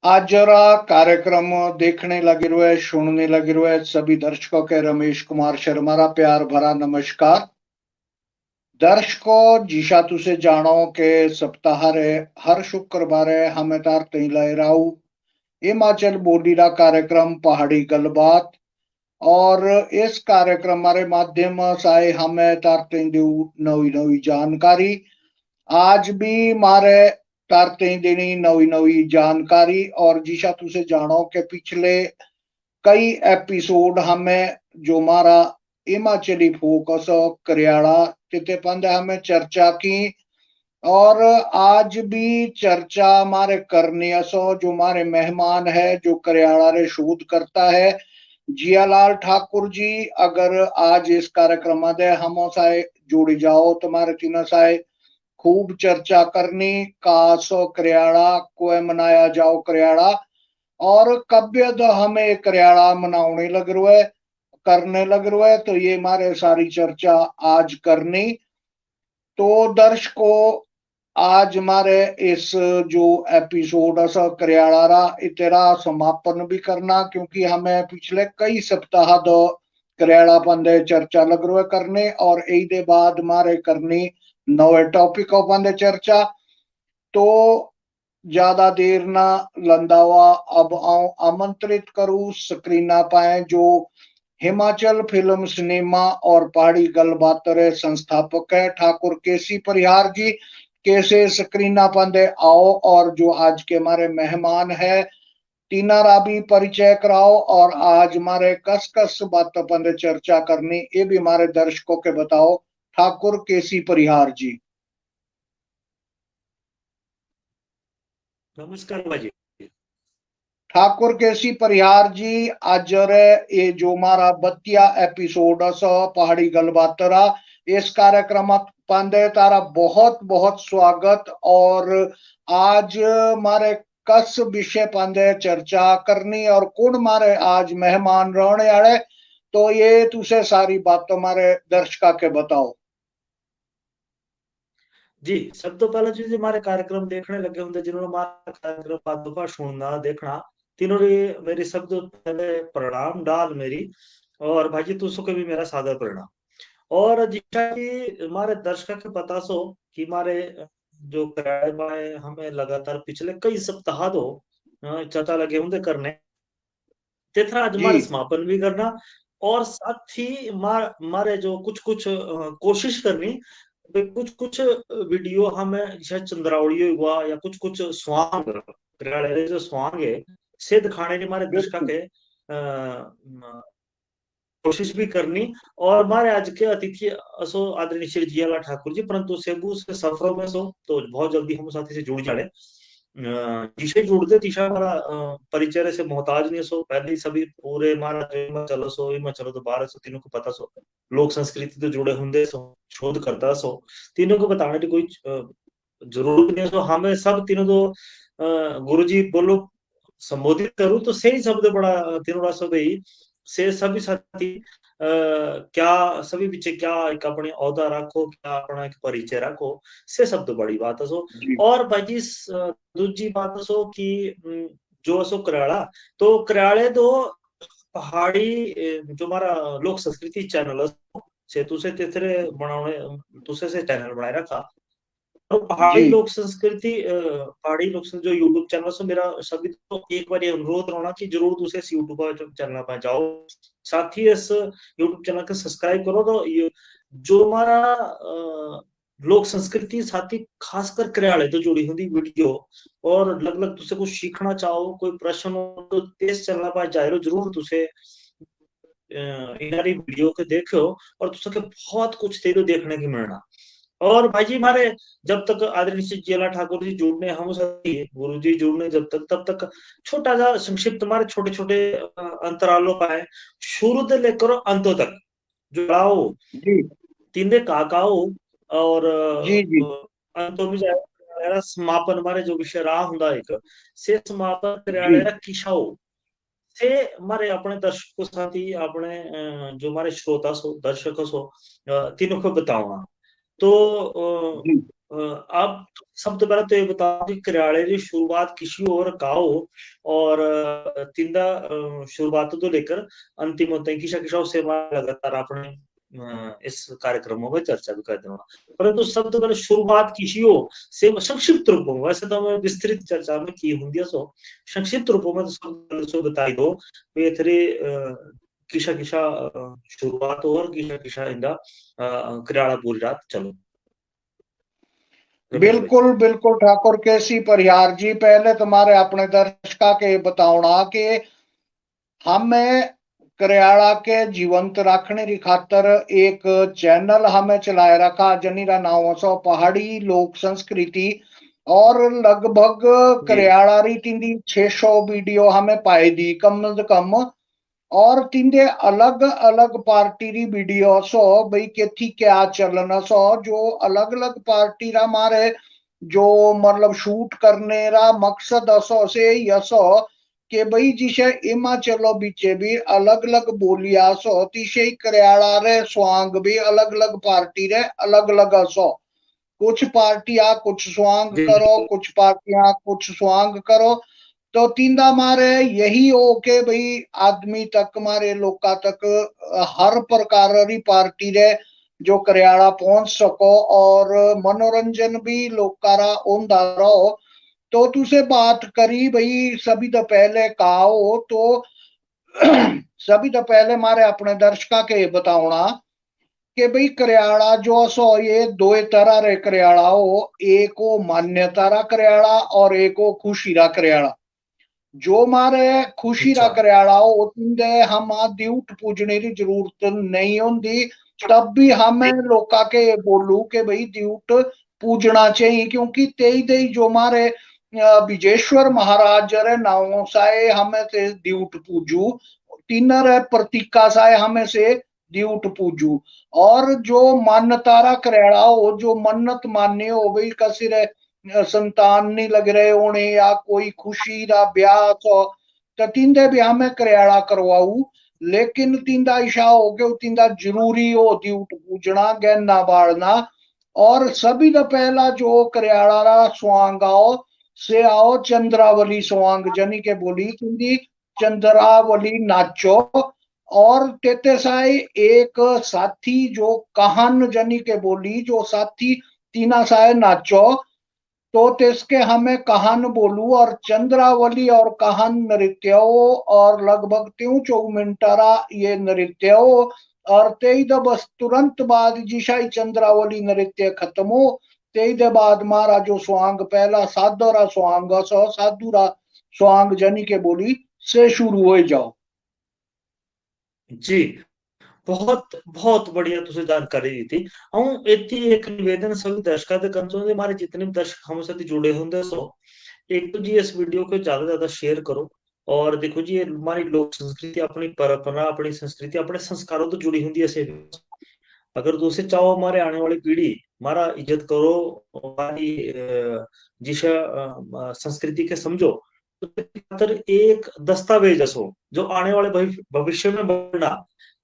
आज जरा कार्यक्रम देखने लगे हुए सुनने लगे हुए सभी दर्शकों के रमेश कुमार शर्मा रा प्यार भरा नमस्कार। दर्शकों जिशा तुसे जानो के सप्ताह रे हर शुक्रवार हमें तार तई लाए राऊ हिमाचल बोली रा कार्यक्रम पहाड़ी गलबात। और इस कार्यक्रम हमारे माध्यम से हमें तार तई नवी नवी जानकारी। आज भी मारे तारते देनी नवी नवी जानकारी। और जिशा तुसे जानो के पिछले कई एपिसोड हमें जो हमारा हिमाचली फोकस करियाड़ा तिथे पंद हमें चर्चा की। और आज भी चर्चा हमारे करने सो जो हमारे मेहमान है जो करियाड़ा रे शोध करता है जियालाल ठाकुर जी। अगर आज इस कार्यक्रम में हम साए जुड़ जाओ तुम्हारे तीनों साए खूब चर्चा करनी कासो करियाड़ा को मनाया जाओ करियाड़ा और कब्य हमें करियाड़ा मनाने लग रहे करने लग रहे। तो ये हमारे सारी चर्चा आज करनी। तो दर्शकों आज हमारे इस जो एपिसोड करियाड़ा रा इतेरा समापन भी करना क्योंकि हमें पिछले कई सप्ताह दो करियाड़ा पंदे चर्चा लग रहे करने और दे बाद हमारे करनी नवे टॉपिकों पंदे चर्चा। तो ज्यादा देर ना लंदावा अब आओ आमंत्रित करूं स्क्रीना पाए जो हिमाचल फिल्म सिनेमा और पहाड़ी गलबातरे संस्थापक है ठाकुर केसी परिहार जी। कैसे स्क्रीना पंदे आओ और जो आज के हमारे मेहमान है तीना राबी परिचय कराओ। और आज हमारे कस कस बातों पंदे चर्चा करनी ये भी हमारे दर्शकों के बताओ ठाकुर केसी परिहार जी। नमस्कार बाजी। ठाकुर केसी परिहार जी आज रे ये जो हमारा 32 एपिसोड पहाड़ी गलबातरा इस कार्यक्रम पांदे तारा बहुत बहुत स्वागत। और आज हमारे कस विषय पांदे चर्चा करनी और कौन हमारे आज मेहमान रहने वाले तो ये तुसे सारी बातों हमारे दर्शका के बताओ जी सब तो पहले चीज हमारे कार्यक्रम देखने लगे होंगे जिन्होंने हमारा कार्यक्रम बातों का सुनना देखना तीनों मेरी सब तो पहले प्रणाम डाल मेरी और भाजी तुसो के भी मेरा सादर प्रणाम। और जितना कि हमारे दर्शक के पता सो कि हमारे जो किराए में हमें लगातार पिछले कई सप्ताह दो चर्चा लगे होंगे करने तेथरा आज हमारे जी। समापन भी करना और साथ ही हमारे जो कुछ कुछ कोशिश करनी कुछ कुछ वीडियो हमें जैसे चंद्रावड़ी हुआ या कुछ कुछ स्वांग करियाड़े जो स्वांग है से दिखाने की हमारे दर्शक बिल्कुल के कोशिश भी करनी। और हमारे आज के अतिथि असो आदरणीय श्री जियालाल ठाकुर जी परंतु सेबू से सफरों में सो तो बहुत जल्दी हम साथी से जुड़ जाए जिसे जुड़ते दिशा हमारा परिचय से मोहताज नहीं सो पहले ही सभी पूरे हमारा में चलो तो 12 सौ तीनों को पता सो लोक संस्कृति तो जुड़े होंगे सो शोध करता सो तीनों को बताने की कोई जरूरत नहीं सो हमें सब तीनों तो गुरु जी बोलो संबोधित करूं तो सही शब्द बड़ा तीनों सब ही से सभी साथी क्या सभी पीछे क्या एक अपने औदा रखो क्या अपना एक परिचय रखो से शब्द बड़ी बात है सो। जी। और भाई दूसरी बात सो कि जो सो करियाड़ा तो करियाड़े दो पहाड़ी जो हमारा लोक संस्कृति चैनल से तुसे तीसरे बनाने तुसे से चैनल बनाए रखा तो जी। पहाड़ी लोक संस्कृति जो यूट्यूब चैनल से मेरा सभी तो एक बार ये अनुरोध रहना कि जरूर तुसे इस यूट्यूब पर चैनल पर जाओ साथ ही इस यूट्यूब चैनल को सब्सक्राइब करो तो ये जो हमारा लोक संस्कृति साथ ही खासकर करियाड़े तो जुड़ी हुई वीडियो और अलग अलग तुसे कुछ सीखना चाहो कोई प्रश्न हो तो इस चैनल पर जाए जरूर तुसे इनारी वीडियो के देखो और तुसे बहुत कुछ तेरे देखने की मिलना। और भाई जी हमारे जब तक आदरणीय श्री जियालाल ठाकुर जी जुड़ने हम सभी गुरु जी जुड़ने जब तक तब तक छोटा सा संक्षिप्त हमारे छोटे छोटे अंतरालों का है शुरू से लेकर अंतों तक जुड़ाओ जी। तीनों काकाओ और जी। जी। अंतों में जाए समापन हमारे जो विषय रहा हुंदा एक से समापन जी। करियाड़ा किशाओ से हमारे अपने दर्शकों साथी अपने जो हमारे श्रोता सो दर्शक सो तीनों को बताऊंगा। तो जी। आप सबसे पहले तो ये बताओ कि करियाले की शुरुआत किसी और गाओ और तिंदा शुरुआत तो लेकर अंतिम होते हैं किसा किसा से लगातार आपने इस कार्यक्रमों में चर्चा भी करते हो, परंतु सबसे पहले शुरुआत किसी हो से संक्षिप्त रूपों में, वैसे तो हमें विस्तृत चर्चा में की होंगी, सो संक्षिप्त रूपों में तो सब सो बताई दो ये थरे किसा किसा शुरुआत हो और किसा किसा इंदा करियाला पूरी रात चलो। रमेश भाई जी। बिल्कुल बिल्कुल ठाकुर केसी परिहार जी, पहले तुम्हारे अपने दर्शका के बतावना कि हमें करियाला के जीवंत रखने की खातर एक चैनल हमें चलाए रखा जनीरा नाव सो पहाड़ी लोक संस्कृति, और लगभग जी करियाला री तिंदी 600 वीडियो हमें पाई दी कम से कम। और तिंदे अलग अलग पार्टी री वीडियो सो भाई के थी क्या चलन सो जो अलग अलग पार्टी रा मारे जो मतलब शूट करने रा मकसद असो से यसो कि भाई जिसे हिमाचलो बीचे भी अलग अलग बोलिया सो तिसे करियाला रे स्वांग भी अलग अलग पार्टी रे अलग अलग असो। कुछ पार्टियां कुछ स्वांग जी करो, कुछ पार्टियां कुछ स्वांग करो। तो तींदा मारे यही हो के भाई आदमी तक मारे लोका तक हर प्रकार री पार्टी रे जो करियाला पहुंच सको और मनोरंजन भी लोकारा ओंदा रहो। तो तुसे बात करी भाई सभी तो पहले काओ तो सभी तो पहले मारे अपने दर्शका के बताओना कि भाई करियाला जो सो ये दो तरह रे करियाला हो, एक हो मान्यता रा करियाला और एक हो खुशी रा करियाला। जो मारे खुशी रा अच्छा करियाला हो तिंदे हम दिउट पूजने की जरूरत नहीं होती। तब भी हमें लोका के बोलू के भाई दिउट पूजना चाहिए, क्योंकि तेई तेई जो मारे विजेश्वर महाराज रे नाव साए हमें से दिउट पूजू, तीन रे प्रतीका साए हमें से दिउट पूजू। और जो मान्यतारा करियाला हो जो मन्नत मान्य हो भाई कसी रे संतान नहीं लग रहे होने या कोई खुशी रा ब्याह तो तींदे ब्याह में करियाला करवाऊ। लेकिन तींदा इशा हो गया तींदा जरूरी हो दिउट पूजना गहना बालना। और सभी तो पहला जो करियाला रा स्वांग आओ से आओ चंद्रावली स्वांग जनी के बोली तींदी चंद्रावली नाचो। और तेते साई एक साथी जो कहान जनी के बोली जो साथी तीना साए नाचो। तो तिसके हमें कहान बोलू और चंद्रावली और कहान नृत्य और लगभग 3-4 मिनटारा ये नृत्य और तेई द बस तुरंत बाद जिशाई चंद्रावली नृत्य खत्म हो तेई दे बाद मारा जो स्वांग पहला साधोरा स्वांग सो साधुरा स्वांग जनी के बोली से शुरू हो जाओ। जी बहुत बहुत बढ़िया तुझे जानकारी दी थी। हूँ इतनी एक निवेदन सभी दर्शकों से करना चाहूंगा, हमारे जितने भी दर्शक हमसे जुड़े होंगे सो एक तो जी इस वीडियो को ज्यादा से ज्यादा शेयर करो। और देखो जी ये हमारी लोक संस्कृति अपनी परंपरा अपनी संस्कृति अपने संस्कारों तो जुड़ी होंगी ऐसे। अगर दूसरे चाहो हमारे आने वाली पीढ़ी हमारा इज्जत करो हमारी जिस संस्कृति के समझो, तो खातर एक दस्तावेज हो जो आने वाले भविष्य में बनना।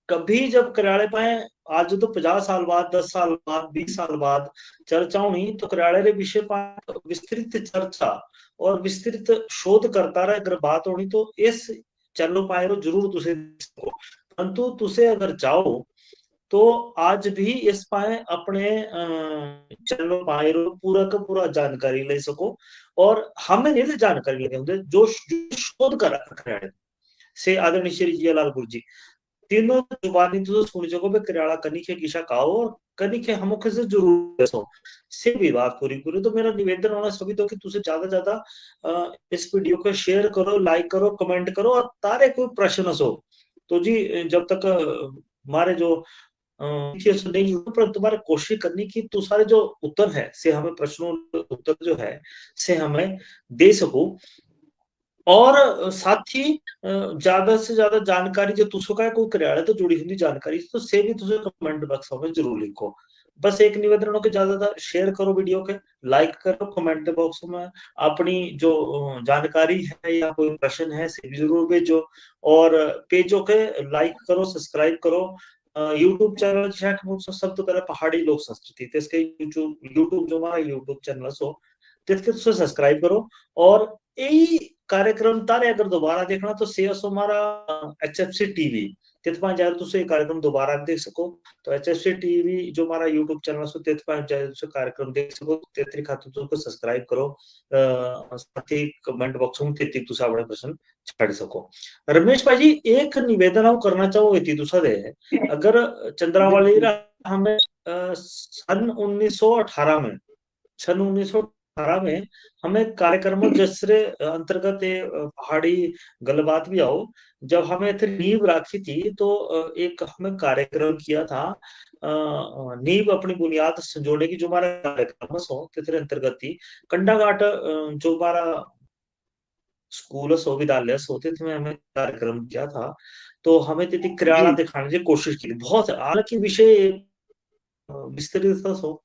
कभी जब करियाले पाए आज तो 50 साल बाद 10 साल बाद 20 साल बाद चर्चा होनी तो करियाले रे विषय पर विस्तृत चर्चा और विस्तृत शोध करता रहे अगर बात होनी तो इस चैनल पाए जरूर तुसे परंतु तुसे अगर चाहो तो आज भी इस पाए अपने चैनल पाए पूरा का पूरा जानकारी ले सको। और हमें नहीं जानकारी लगे होंगे जो शोध कर रखा है से आदरणीय श्री जियालाल गुरु जी तीनों जुबानी तो सुन सको बे करियाला कनिके किशा काओ और कनिके हमके से जरूर सो से भी बात पूरी पूरी। तो मेरा निवेदन होना सभी तो कि तुझे ज्यादा ज्यादा इस वीडियो को शेयर करो लाइक करो कमेंट करो और तारे कोई प्रश्न हो तो जी जब तक हमारे जो नहीं पर तुम्हारे कोशिश करनी कि तू सारे जो उत्तर है से हमें प्रश्नों उत्तर जो है से हमें दे सको। और साथ ही ज्यादा से ज्यादा जानकारी जो तुझको का कोई करियाले तो जुड़ी हुई जानकारी तो से भी तुझे कमेंट बॉक्स में जरूर लिखो। बस एक निवेदन हो कि ज्यादा ज्यादा शेयर करो वीडियो के लाइक करो कमेंट बॉक्स में अपनी जो जानकारी है या कोई प्रश्न है से भी जरूर भेजो। और पेजों के लाइक करो सब्सक्राइब करो युट्यूब चॅनल सबतो पहले पहाड़ी लोक संस्कृति तेसके यूट्यूब जो हमारा यूट्यूब चैनल सो तेसके तुसे सब्सक्राइब करो। और यही कार्यक्रम तारे अगर दोबारा देखना तो से असो हमारा HFC टीवी तेत पा जाए तुसे कार्यक्रम दोबारा देख सको। तो HFC टीवी जो हमारा यूट्यूब चैनल सो तेत पा जाए तुसे कार्यक्रम देख सको। तेतरी खातिर तुमको सब्सक्राइब करो। साथ ही कमेंट बॉक्स में तेती तुसे अपने प्रश्न छाड़ सको। रमेश भाई एक निवेदन हम करना चाहो इति तुसा दे अगर चंद्रावली हमें सन 1918 में हमें कार्यक्रम जैसे अंतर्गत पहाड़ी गलबात भी आओ जब हमें नींव राखी थी तो एक हमें कार्यक्रम किया था नींव अपनी बुनियाद संजोने की जो हमारा कार्यक्रम सो तेरे अंतर्गत थी कंडाघाट जो हमारा स्कूल सो विद्यालय सोते थे हमें कार्यक्रम किया था। तो हमें तिथि क्रियाला दिखाने की कोशिश की बहुत हालांकि विषय विस्तृत सो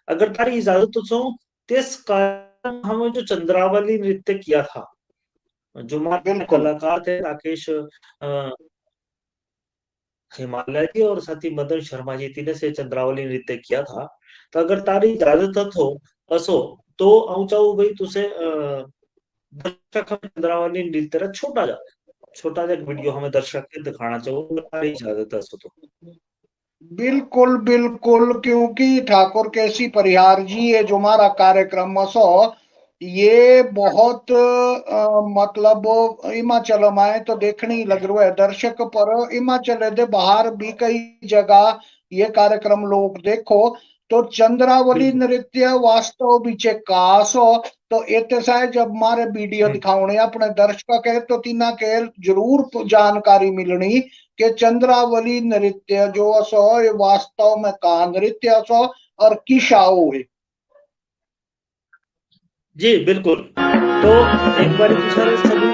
अगर तारी इजाजत तो सो तेस कारण हमें जो चंद्रावली नृत्य किया था जो हमारे कलाकार थे राकेश हिमालय जी और साथ ही मदन शर्मा जी तीनों से चंद्रावली नृत्य किया था। तो अगर तारी इजाजत हो असो तो आऊं चाहूं भाई तुसे दर्शक चंद्रावली नृत्य छोटा जा वीडियो हमें दर्शक के दिखाना चाहूँ तारी इजाजत है तो। बिल्कुल बिल्कुल, क्योंकि ठाकुर केसी परिहार जी ये जो हमारा कार्यक्रम सो ये बहुत मतलब हिमाचल में तो देखने लग रहा है दर्शक पर हिमाचल दे बाहर भी कई जगह ये कार्यक्रम लोग देखो। तो चंद्रावली नृत्य वास्तव बीचे कास हो तो ऐसा है जब हमारे वीडियो दिखाने अपने दर्शक के तो तीना के जरूर जानकारी मिलनी कि चंद्रावली नृत्य जो सो ये वास्तव में का नृत्य सो और किशाओ है। जी बिल्कुल। तो एक बार सभी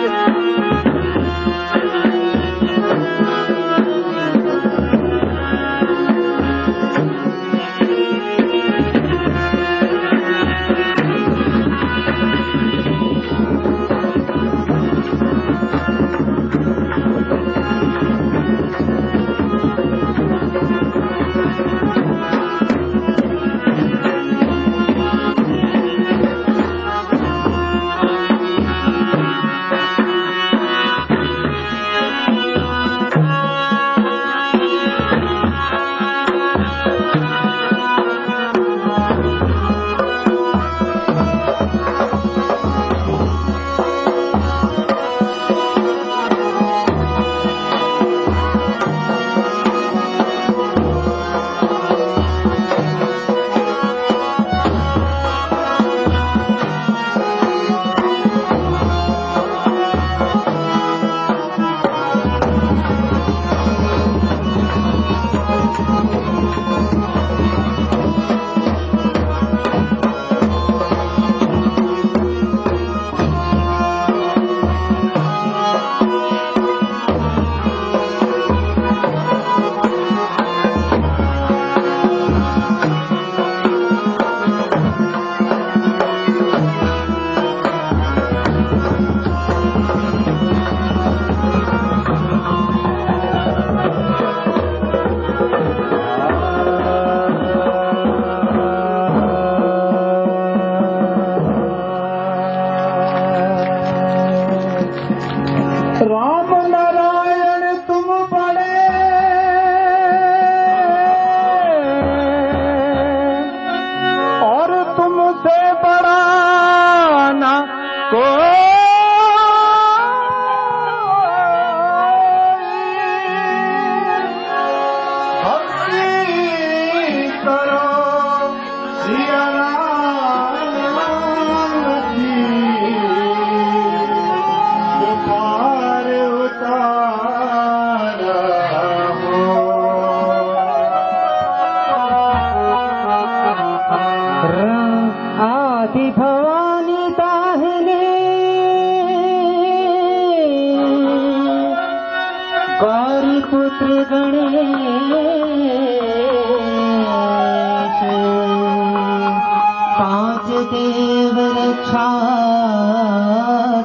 देव रक्षा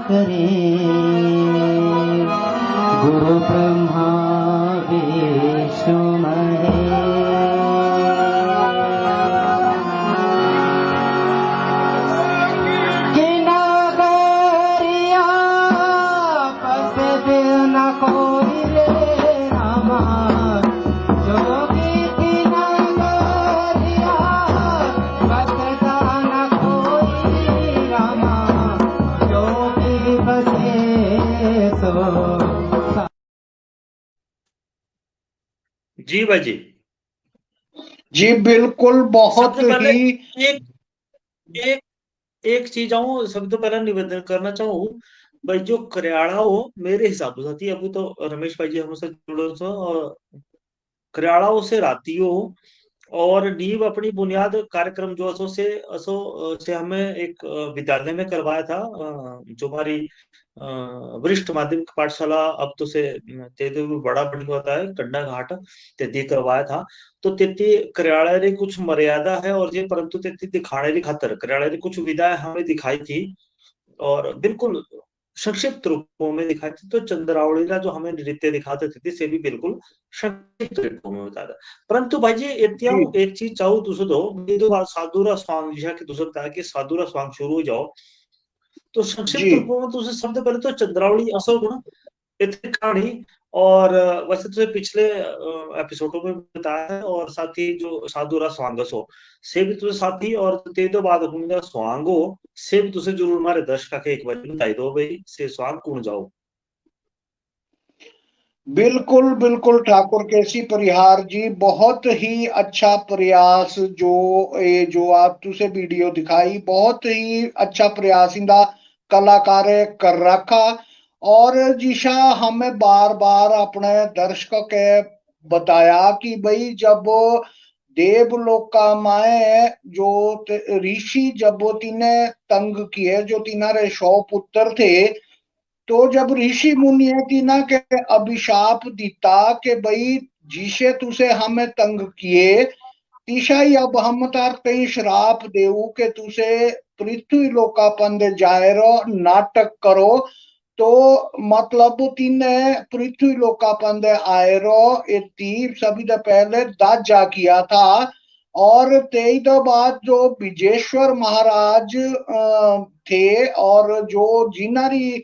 करे, गुरु ब्रह्मा विष्णु महेश। जोगी बिना गोरिया बसता न कोई रामा जोगी बसे सो। जी भाई जी। जी बिल्कुल, बहुत सबसे पहले ही एक एक एक चीज आऊं, सबसे पहले निवेदन करना चाहूँ भाई, जो करियाड़ा हो मेरे हिसाब से थी, अभी तो रमेश भाई जी हमसे जुड़े सो, और करियाड़ा से राती हो, और नींव अपनी बुनियाद कार्यक्रम जो से हमें एक विद्यालय में करवाया था, जो हमारी वरिष्ठ माध्यमिक पाठशाला, अब तो से तेदे भी बड़ा बन होता है कंडा घाट, तेती करवाया था। तो तेती करियाड़ा री कुछ मर्यादा है, और ये परंतु तेती दिखाने री खातर करियाड़ा री कुछ विधाएं हमें दिखाई थी, और बिल्कुल संक्षिप्त रूपों में दिखाई थी। तो चंद्रावली का जो हमें नृत्य दिखाते थे से भी बिल्कुल संक्षिप्त रूपों में बताया। परंतु भाई जी जी एक चीज चाहू दूसरे दो, ये जो बात साधुरा स्वांग जिसा कि दूसरा बताया कि साधुरा स्वांग शुरू हो जाओ, तो जी संक्षिप्त रूपों में तो उसे सबसे पहले तो चंद्रावली असल गुण इतनी कहानी, और वैसे तो पिछले एपिसोडों में बताया है, और साथ ही जो साधुरा स्वांगस हो से भी तुझे साथ ही, और ते तो बात होंगे स्वांगो से भी तुझे जरूर हमारे दर्शक के एक बार बताई दो भाई, से स्वांग कौन जाओ। बिल्कुल बिल्कुल ठाकुर केसी परिहार जी, बहुत ही अच्छा प्रयास। जो आप तुसे वीडियो दिखाई, बहुत ही अच्छा प्रयास इंदा कलाकार कर रखा। और जिशा हमें बार बार अपने दर्शकों के बताया कि भाई जब देवलोक का माए जो ऋषि जब वो तीने तंग किए, जो तीनारे 100 पुत्र थे, तो जब ऋषि मुनि की ना के अभिशाप दिता कि भाई जिसे तुसे हमें तंग किए, तिशाई अब हम तार कई श्राप देऊ के तुसे पृथ्वी लोकापन दे जाए रो नाटक करो। तो मतलब तीने पृथ्वी लोकापन दे आए रो इतनी सभी दे पहले दाजा किया था। और तेई तो बाद जो विजेश्वर महाराज थे, और जो जिनारी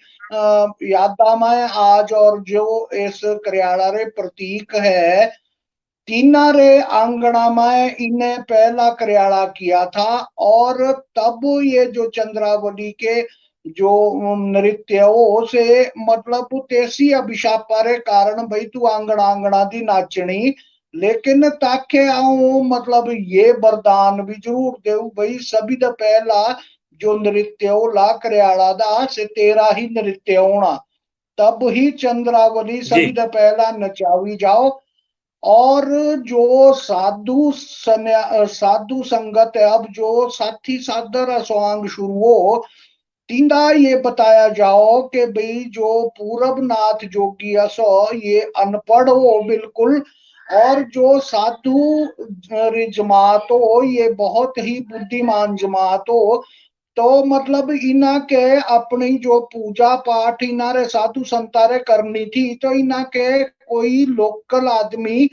यादामाए आज, और जो इस करियाड़ा रे प्रतीक है, तीना रे आंगना में इन्हें पहला करियाड़ा किया था। और तब ये जो चंद्रावली के जो नृत्य हो से मतलब तेसी अभिशाप पारे कारण भाई तू आंगना आंगना दी नाचनी, लेकिन ताके आऊं मतलब ये वरदान भी जरूर देऊ भाई, सभी दा पहला जो नृत्य हो ला करियाड़ा दा से तेरा ही नृत्य होना, तब ही चंद्रावली जी सभी दा पहला नचावी जाओ। और जो साधु संगत है, अब जो साथी सादर स्वांग शुरू हो, तींदा ये बताया जाओ कि भाई जो पूरब नाथ जोगी असो ये अनपढ़ हो बिल्कुल, और जो साधु जमात हो ये बहुत ही बुद्धिमान जमात हो। तो मतलब इना के अपनी जो पूजा पाठ इना रे साधु संतारे करनी थी, तो इना के कोई लोकल आदमी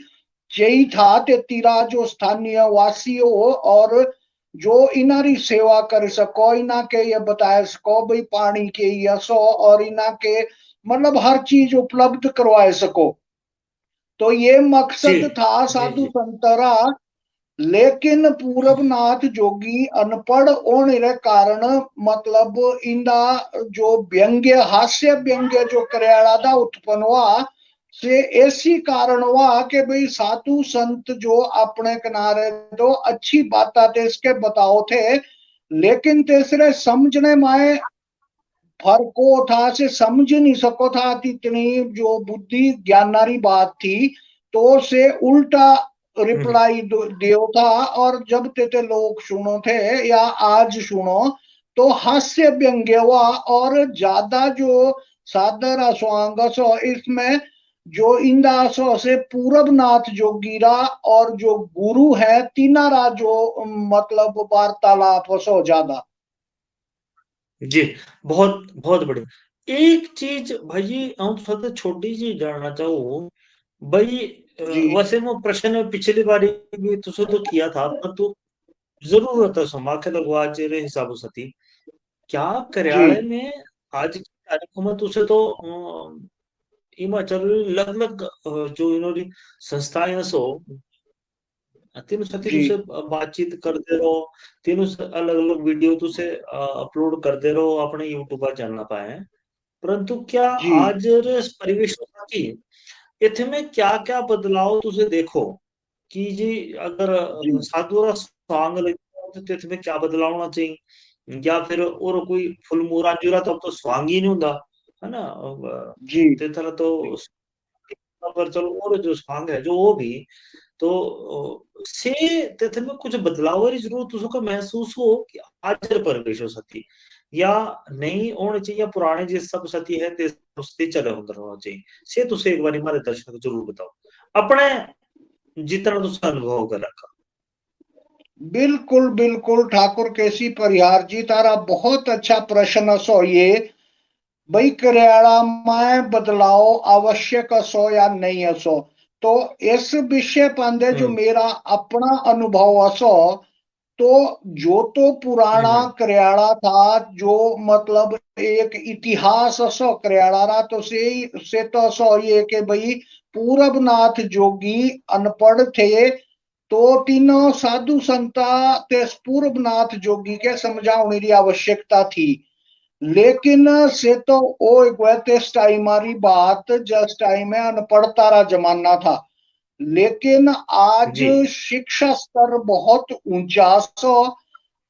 यही था ते तीरा जो स्थानीय वासी हो, और जो इनारी सेवा कर सको, इना के ये बता सको भाई पानी के यसो, और इना के मतलब हर चीज उपलब्ध करवा सको। तो ये जी मकसद था जी साधु जी संतरा। लेकिन पूरबनाथ जोगी अनपढ़ होने के कारण मतलब इंदा जो व्यंग्य हास्य व्यंग्य जो करियाड़ा दा उत्पन्न हुआ, से ऐसी कारण हुआ कि भाई साधु संत जो अपने किनारे तो अच्छी बात थे इसके बताओ थे, लेकिन तीसरे समझने में फर्को था, से समझ नहीं सको था इतनी जो बुद्धि ज्ञानारी बात थी। तो से उल्टा हम्म, रिप्लाई दियो था। और जब ते लोग सुनो थे या आज सुनो, तो हास्य व्यंग्य हुआ। और ज्यादा जो सादर स्वांगसो इसमें जो इंदासो से पूरबनाथ जोगीरा और जो गुरु है तीनारा जो मतलब वार्तालाप सो ज्यादा। जी बहुत बहुत बढ़िया। एक चीज भाई जी हम सबसे छोटी चीज जानना चाहूँ भाई, जी वैसे वो प्रश्न पिछली बारी भी तुझे तो किया था, पर तू जरूरत है समा के लगवा जेरे हिसाब से क्या जी करियाले में आज के कार्यक्रम में तुझे तो हिमाचल लगभग जो इन्होंने संस्थाएं सो तीनों साथी जी तुसे बातचीत करते रहो, तीनों अलग अलग वीडियो तुसे अपलोड करते रहो अपने यूट्यूब पर चैनल पाए। परंतु क्या जी आज रे इस परिवेश की इथे में क्या क्या बदलाव तुसे देखो कि जी अगर जी साधुरा सॉन्ग लगे तो इथे में क्या बदलाव होना चाहिए, या फिर और कोई फुल मूरा जूरा तो अब तो स्वांग ही नहीं होता है ना। जी ते तरह तो पर चलो और जो स्वांग है जो वो भी तो से तिथे में कुछ बदलाव की जरूरत उसको महसूस हो कि आज परिवेश हो सकती या नहीं होनी चाहिए, या पुराने जिस सब सती है ते उससे चले अंदर होना चाहिए। से तुसे एक बार हमारे दर्शक को जरूर बताओ अपने जितना तुसा अनुभव कर रखा। बिल्कुल बिल्कुल ठाकुर केसी परिहार जी, तारा बहुत अच्छा प्रश्न सो ये भाई करियाड़ा में बदलाव आवश्यक असो या नहीं असो। तो इस विषय पांदे जो हम्म मेरा अपना अनुभव असो, तो जो तो पुराना हम्म करियाड़ा था, जो मतलब एक इतिहास असो करियाड़ा रा, तो से तो असो ये कि भाई पूरबनाथ जोगी अनपढ़ थे, तो तीनों साधु संता ते पूरबनाथ जोगी के समझाने की आवश्यकता थी। लेकिन से तो वो एक वैसे टाइम हमारी बात जस्ट टाइम है अनपढ़ता रा जमाना था। लेकिन आज जी शिक्षा स्तर बहुत ऊंचा सो,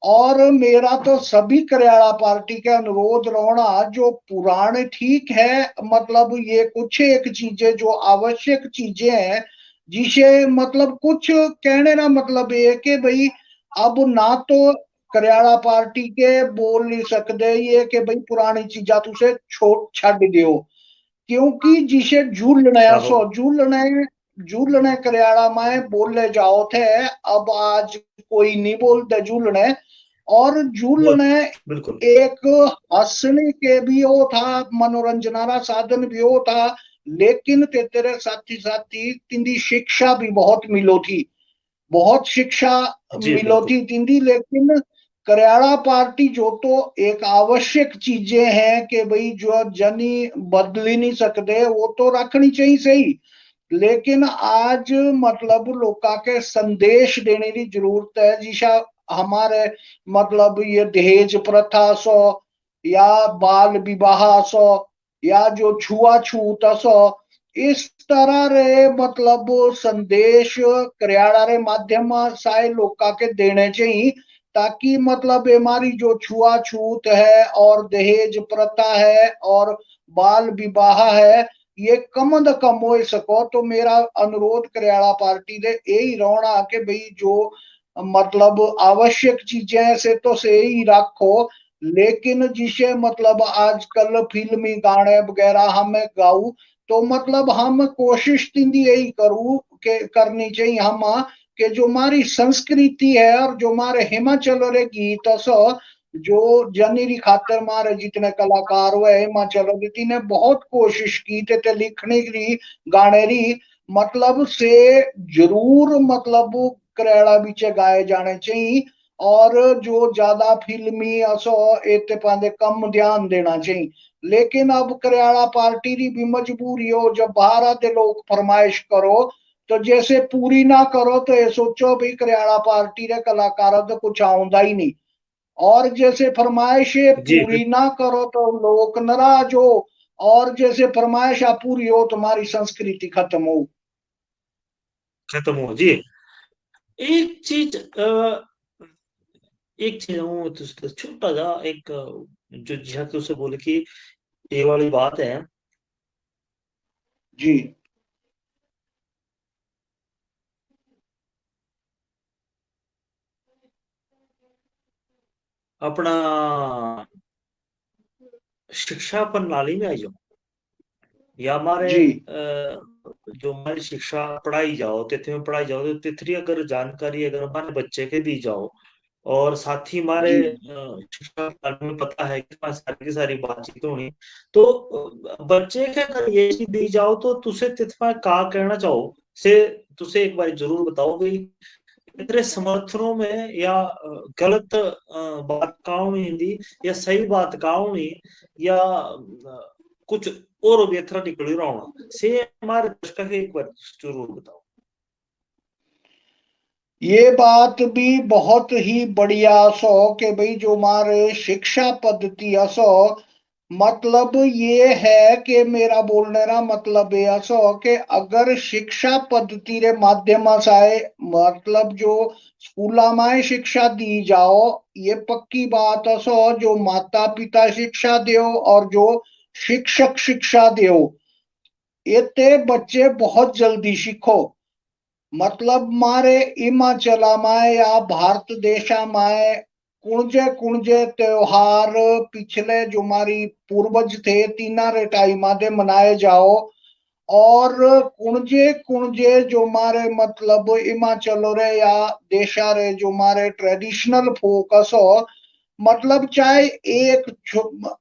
और मेरा तो सभी करियाड़ा पार्टी के अनुरोध रोना जो पुराने ठीक है, मतलब ये कुछ एक चीजें जो आवश्यक चीजें हैं जिसे मतलब कुछ कहने ना मतलब ये कि भाई अब ना तो करियाड़ा पार्टी के बोल नहीं सकते ये कि भाई पुरानी चीजा तुसे छोड़ छड़ दियो, क्योंकि जिसे झूलने आहो सो झूलने झूलने करियाड़ा में बोले जाओ थे, अब आज कोई नहीं बोलते झूलने। और बोल झूलने बिल्कुल एक हंसने के भी वो था, मनोरंजनारा साधन भी वो था, लेकिन तेरे साथी साथी तिंदी शिक्षा भी बहुत मिलो थी, बहुत शिक्षा जी मिलो बिल्कुल थी तिंदी। लेकिन करियाड़ा पार्टी जो तो एक आवश्यक चीजें हैं कि भाई जो जनी बदल ही नहीं सकते वो तो रखनी चाहिए सही। लेकिन आज मतलब लोका के संदेश देने की जरूरत है, जिसा हमारे मतलब ये दहेज प्रथा सो या बाल विवाह सो या जो छुआछूत सो, इस तरह रे मतलब संदेश करियाड़ा रे माध्यम साय लोका के देने चाहिए, ताकि मतलब हमारी जो छुआछूत है और दहेज प्रथा है और बाल विवाह है ये कम द कम हो सको। तो मेरा अनुरोध करियाड़ा पार्टी दे यही रहना कि भाई जो मतलब आवश्यक चीजें से तो से ही रखो, लेकिन जिसे मतलब आजकल फिल्मी गाने वगैरह हमें गाऊ, तो मतलब हम कोशिश तींदी यही करूँ के करनी चाहिए हम कि जो हमारी संस्कृति है और जो हमारे हिमाचल रे गीत सो, जो जनी खातर मारे जितने कलाकार हुए हिमाचल ने बहुत कोशिश की थे लिखने की गाने री, मतलब से जरूर मतलब करेड़ा बीचे गाए जाने चाहिए। और जो ज्यादा फिल्मी असो एते पांदे कम ध्यान देना चाहिए। लेकिन अब करियाड़ा पार्टी री भी मजबूरी हो, जब बाहर आते लोग फरमाइश करो तो जैसे पूरी ना करो तो ये सोचो भाई करियाड़ा पार्टी रे कलाकार तो कुछ आउंदा ही नहीं, और जैसे फरमाइशें जी पूरी ना करो तो लोग नाराज हो, और जैसे फरमाइशा पूरी हो तुम्हारी संस्कृति खत्म हो। खत्म हो जी। एक चीज एक चीज हूँ तो छोटा सा एक जो जिहाद उसे बोले कि ये वाली बात है जी अपना शिक्षा प्रणाली में आई जाओ या हमारे जी जो हमारी शिक्षा पढ़ाई जाओ तिथि में पढ़ाई जाओ तो तिथरी अगर जानकारी अगर हमारे बच्चे के दी जाओ और साथ ही हमारे जी शिक्षा प्रणाली में पता है कि हमारी सारी की सारी बातचीत होनी तो बच्चे के अगर ये चीज दी जाओ तो तुसे तिथ में का कहना चाहो से तुसे एक बार जरूर बताओ भाई तेरे समर्थनों में या गलत बात काउनी हिंदी या सही बात काउनी या कुछ और व्यथरा निकल रहा होना से हमारे दर्शक के एक बार जरूर बताओ। ये बात भी बहुत ही बढ़िया सो कि भाई जो हमारे शिक्षा पद्धति असो, मतलब ये है कि मेरा बोलने का मतलब ये असो कि अगर शिक्षा पद्धति रे माध्यम से मतलब जो स्कूला में शिक्षा दी जाओ, ये पक्की बात असो जो माता पिता शिक्षा दो और जो शिक्षक शिक्षा दो, ये ते बच्चे बहुत जल्दी सीखो। मतलब मारे हिमाचला में या भारत देशा में कुंजे कुंजे त्योहार पिछले जो हमारी पूर्वज थे तीना रे टाइम दे मनाए जाओ, और कुंजे कुंजे जो हमारे मतलब हिमाचल रे या देशा रे जो हमारे ट्रेडिशनल फोकस हो, मतलब चाहे एक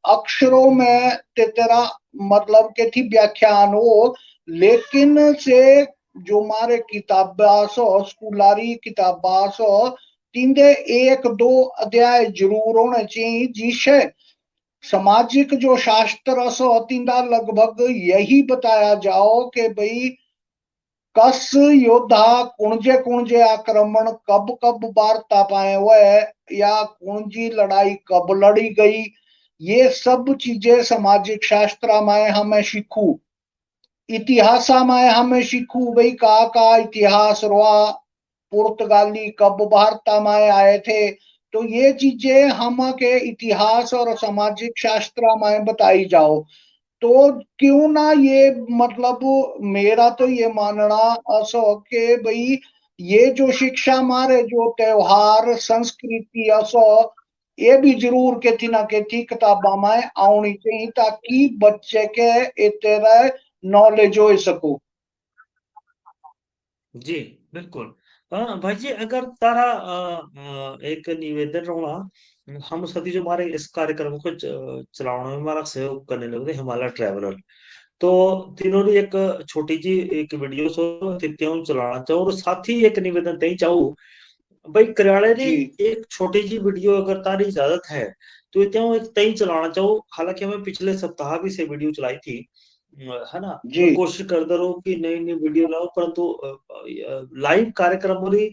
अक्षरों में तेरा मतलब के थी व्याख्यान हो, लेकिन से जो हमारे किताबा सो स्कूलारी किताबा सो तीनदे एक दो अध्याय जरूर होने चाहिए, जिससे सामाजिक जो शास्त्र सो तीनदा लगभग यही बताया जाओ कि भाई कस योद्धा कुंजे कुंजे आक्रमण कब कब वार्ता पाए हुए, या कुंजी लड़ाई कब लड़ी गई, ये सब चीजें सामाजिक शास्त्र में हमें सीखू। इतिहास में हमें सीखू भाई का इतिहास रहा, पुर्तगाली कब भारत में आए थे, तो ये चीजें हम के इतिहास और सामाजिक शास्त्र में बताई जाओ। तो क्यों ना ये मतलब मेरा तो ये मानना असो कि भाई ये जो शिक्षा हमारे जो त्योहार संस्कृति असो, ये भी जरूर के थी ना के थी किताबा में आनी चाहिए, ताकि बच्चे के इतने नॉलेज हो सको। जी बिल्कुल। हाँ भाई जी, अगर तारा एक निवेदन रहा, हम सभी जो हमारे इस कार्यक्रम को चलाने में हमारा सहयोग करने लगे थे हिमालय ट्रैवलर, तो तीनों ने एक छोटी जी एक वीडियो सो तिथ्यों चलाना चाहो, और साथ ही एक निवेदन तय चाहूँ भाई करियाले री जी एक छोटी जी वीडियो अगर तारी इजाजत है तो इत्यों एक तय चलाना चाहो। हालांकि हमें पिछले सप्ताह भी से वीडियो चलाई थी, है ना, जी मैं कोशिश करता रहूं कि नई नई वीडियो लाओ, परंतु लाइव कार्यक्रम री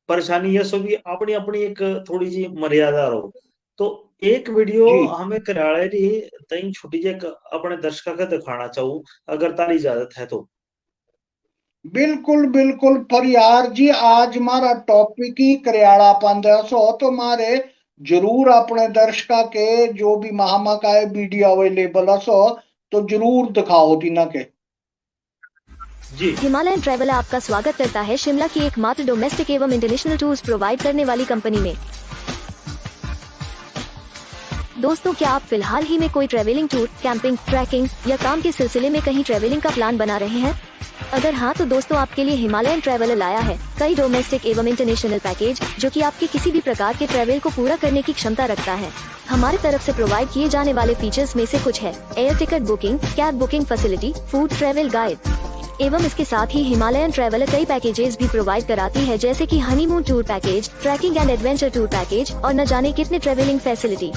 परेशानी ये सो भी अपनी अपनी एक थोड़ी जी मर्यादा रहो। तो एक वीडियो जी हमें कराले री तई छोटी जी अपने दर्शक का दिखाना चाहूँ, अगर तारी इजाजत है तो। बिल्कुल बिल्कुल। पर यार जी आज हमारा टॉपिक ही करियाला पांदा सो, तो मारे जरूर अपने दर्शका के जो भी महामाकाय वीडियो अवेलेबल सो तो जरूर दिखाओ दीना के। जी हिमालयन ट्रैवल आपका स्वागत करता है शिमला की एकमात्र डोमेस्टिक एवं इंटरनेशनल टूर्स प्रोवाइड करने वाली कंपनी में। दोस्तों, क्या आप फिलहाल ही में कोई ट्रैवलिंग टूर, कैंपिंग, ट्रैकिंग या काम के सिलसिले में कहीं ट्रैवलिंग का प्लान बना रहे हैं? अगर हाँ, तो दोस्तों आपके लिए हिमालयन ट्रैवलर लाया है कई डोमेस्टिक एवं इंटरनेशनल पैकेज, जो कि आपके किसी भी प्रकार के ट्रैवल को पूरा करने की क्षमता रखता है। हमारी तरफ से प्रोवाइड किए जाने वाले फीचर्स में से कुछ है: air ticket booking, cab booking facility, food, travel guide, एवं इसके साथ ही हिमालयन ट्रैवलर कई पैकेजेस भी प्रोवाइड कराती है, जैसे कि honeymoon tour package, trekking and adventure tour package और न जाने कितने ट्रैवलिंग फैसिलिटी।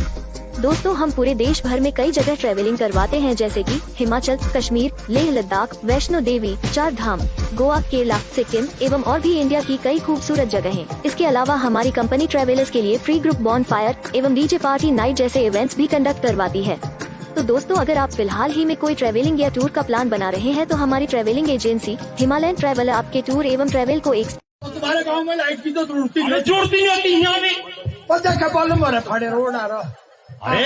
दोस्तों, हम पूरे देश भर में कई जगह ट्रैवलिंग करवाते हैं, जैसे कि हिमाचल, कश्मीर, लेह लद्दाख, वैष्णो देवी, चार धाम, गोवा, केरला, सिक्किम एवं और भी इंडिया की कई खूबसूरत जगहें। इसके अलावा हमारी कंपनी ट्रैवलर्स के लिए फ्री ग्रुप बॉनफायर एवं डीजे पार्टी नाइट जैसे इवेंट्स भी कंडक्ट करवाती है। तो दोस्तों, अगर आप फिलहाल ही में कोई ट्रैवलिंग या टूर का प्लान बना रहे हैं, तो हमारी ट्रैवलिंग एजेंसी हिमालयन ट्रैवलर आपके टूर एवं ट्रैवल को एक तुम्हारे गांव में लाइट की तो जरूरत नहीं होती यहाँ भी। पता क्या मालूम है, खड़े रोड आ रहा अरे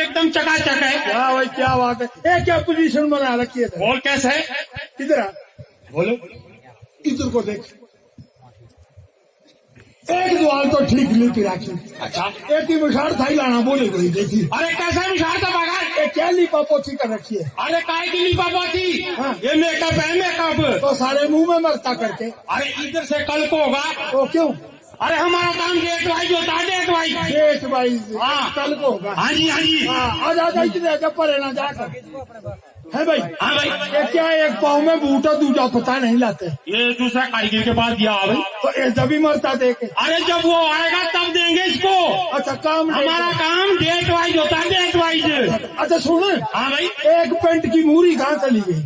एकदम चकाचक है। क्या भाई, क्या बात है, क्या पोजीशन बना रखी है। बोल कैसे है? इधर आ, बोलो। इधर को देख, एक द्वार तो ठीक लिपी राखी। अच्छा, एक ही मिशार थाई लाना बोले कोई देखी। अरे कैसे मिशार का बगान? ये क्या लिपा पोछी कर रखी है? अरे काय की लिपा पोती? हाँ। ये मेकअप है, मेकअप। तो सारे मुंह में मरता करके। अरे इधर से कल को होगा। तो क्यों? अरे हमारा काम डेट वाइज होता है, डेट वाइज। डेट वाइज हाँ। कल को होगा। हाँ जी, हाँ जी। हाँ, आज इतने पर है ना जाकर है भाई? हाँ भाई, ये क्या एक पाँव में बूटा दूजा पता नहीं लाते, ये दूसरा कारीगर के पास दिया भाई। तो ये जब मरता देखे। अरे जब वो आएगा तब देंगे इसको। अच्छा काम हमारा काम डेट वाइज होता है, डेट वाइज। अच्छा सुन, हाँ भाई, एक पेंट की मूरी कहाँ चली गई?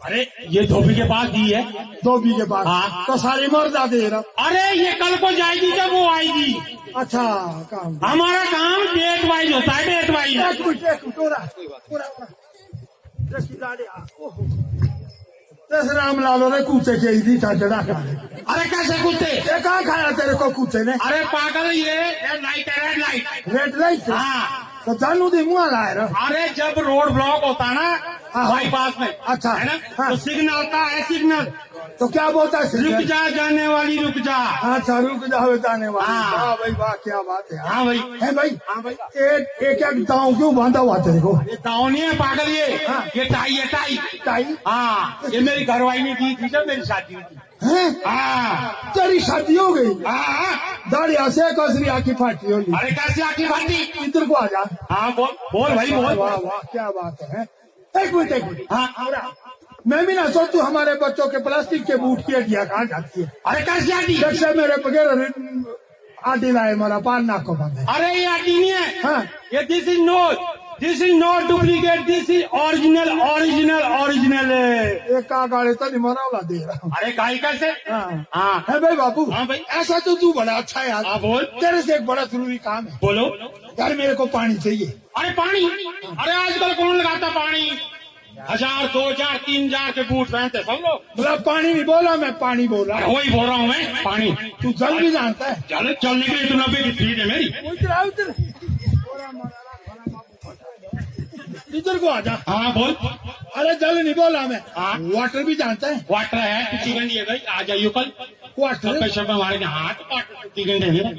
अरे ये धोबी के पास दी है। 2 बीघे बाद हाँ। तो सारी मर्दा दे रहा। अरे ये कल को जाएगी जब वो आएगी। अच्छा काम हमारा काम डेट वाइज होता है, डेट वाइज। एक मिनट पूरा राम लालो रे कूचे के ही था जड़ा खा। अरे कैसे कुत्ते? ये कहाँ खाया तेरे को कूचे ने? अरे पागल, ये रेड लाइट है, रेड लाइट। रेड लाइट हाँ, तो जानू दी मुँह लाए रहा। अरे जब रोड ब्लॉक होता है ना हाँ। बाईपास में, अच्छा। है ना, हाँ। तो सिग्नल होता है, सिग्नल तो क्या बोलता है? रुक जा, जाने वाली रुक जा। अच्छा रुक जाओ जाने वाली। हाँ। वाह भाई वाह, क्या बात है। हाँ भाई, है भाई? हाँ भाई, एक एक दांव क्यों बांधा हुआ तेरे को? ये दाव नहीं है पागल, ये हाँ। ये टाई है, टाई। टाई हाँ, ये मेरी घरवाली ने दी थी जब मेरी शादी हुई थी। है? हाँ तेरी शादी हो गई? हाँ। दाढ़ी से कसरी आखी फाटी होगी। अरे कैसे आखी फाटी? इधर को आ जा। हाँ बोल बोल भाई बोल। वाह वाह क्या बात है। एक मिनट हाँ, मैं भी ना सोच, तू हमारे बच्चों के प्लास्टिक के बूट की हड्डियाँ कहाँ जाती है? अरे कैसे आटी? जैसे मेरे बगैर आटी लाए मारा पान नाक को बंद है। अरे ये आटी नहीं है। हाँ। ये this is not duplicate, this is original, original, original. एक का गाड़ी तो नहीं मरा वाला दे रहा हूँ। अरे गाय कैसे? हाँ हाँ है भाई बाबू। हाँ भाई। ऐसा तो तू बड़ा अच्छा है यार। हाँ बोल। तेरे से एक बड़ा जरूरी काम है बोलो। यार, मेरे को पानी चाहिए। अरे पानी? अरे आजकल कौन लगाता पानी? 1000, 2000, 3000 के बूट पहनते सब लोग। मतलब पानी नहीं बोला, मैं पानी बोल रहा अरे हूँ। वही बोल रहा हूँ मैं, पानी। तू जल भी जानता है। चलने के लिए तो 90 की फीस है मेरी। इधर को आ जा। हाँ बोल। अरे जल नहीं बोला मैं। हाँ। वाटर भी जानता है। वाटर है, कुछ घंटे है भाई, आ जाइयो कल। वाटर पैसे हमारे हाथ कुछ घंटे मेरा।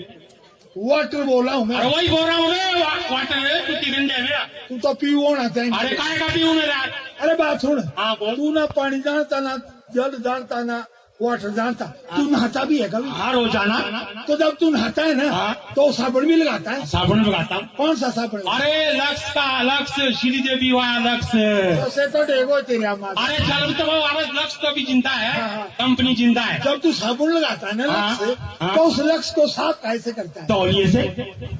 वाटर बोला हूँ मैं। अरे वही बोल रहा हूँ मैं, वाटर है, कुछ घंटे मेरा। तू तो पी होना चाहिए। अरे काय का पीऊँ मेरा? अरे बात सुन। हाँ बोल। तू ना पानी जानता, ना जल जानता, ना वाटर जानता। तू नहाता भी है कभी? हाँ रोजाना। तो जब तू नहाता है ना, हाँ। तो साबुन भी लगाता है? साबुन लगाता हूँ। कौन सा साबुन? अरे लक्स का, लक्स, श्रीदेवी वाला लक्स। तो से तो देखो तेरी अम्मा। अरे चल तो वो अरे लक्स तो भी जिंदा है, हाँ। कंपनी जिंदा है। जब तू साबुन लगाता है ना हाँ, लक्स से, हाँ। तो उस लक्स को साफ कैसे करता है? तौलिए से,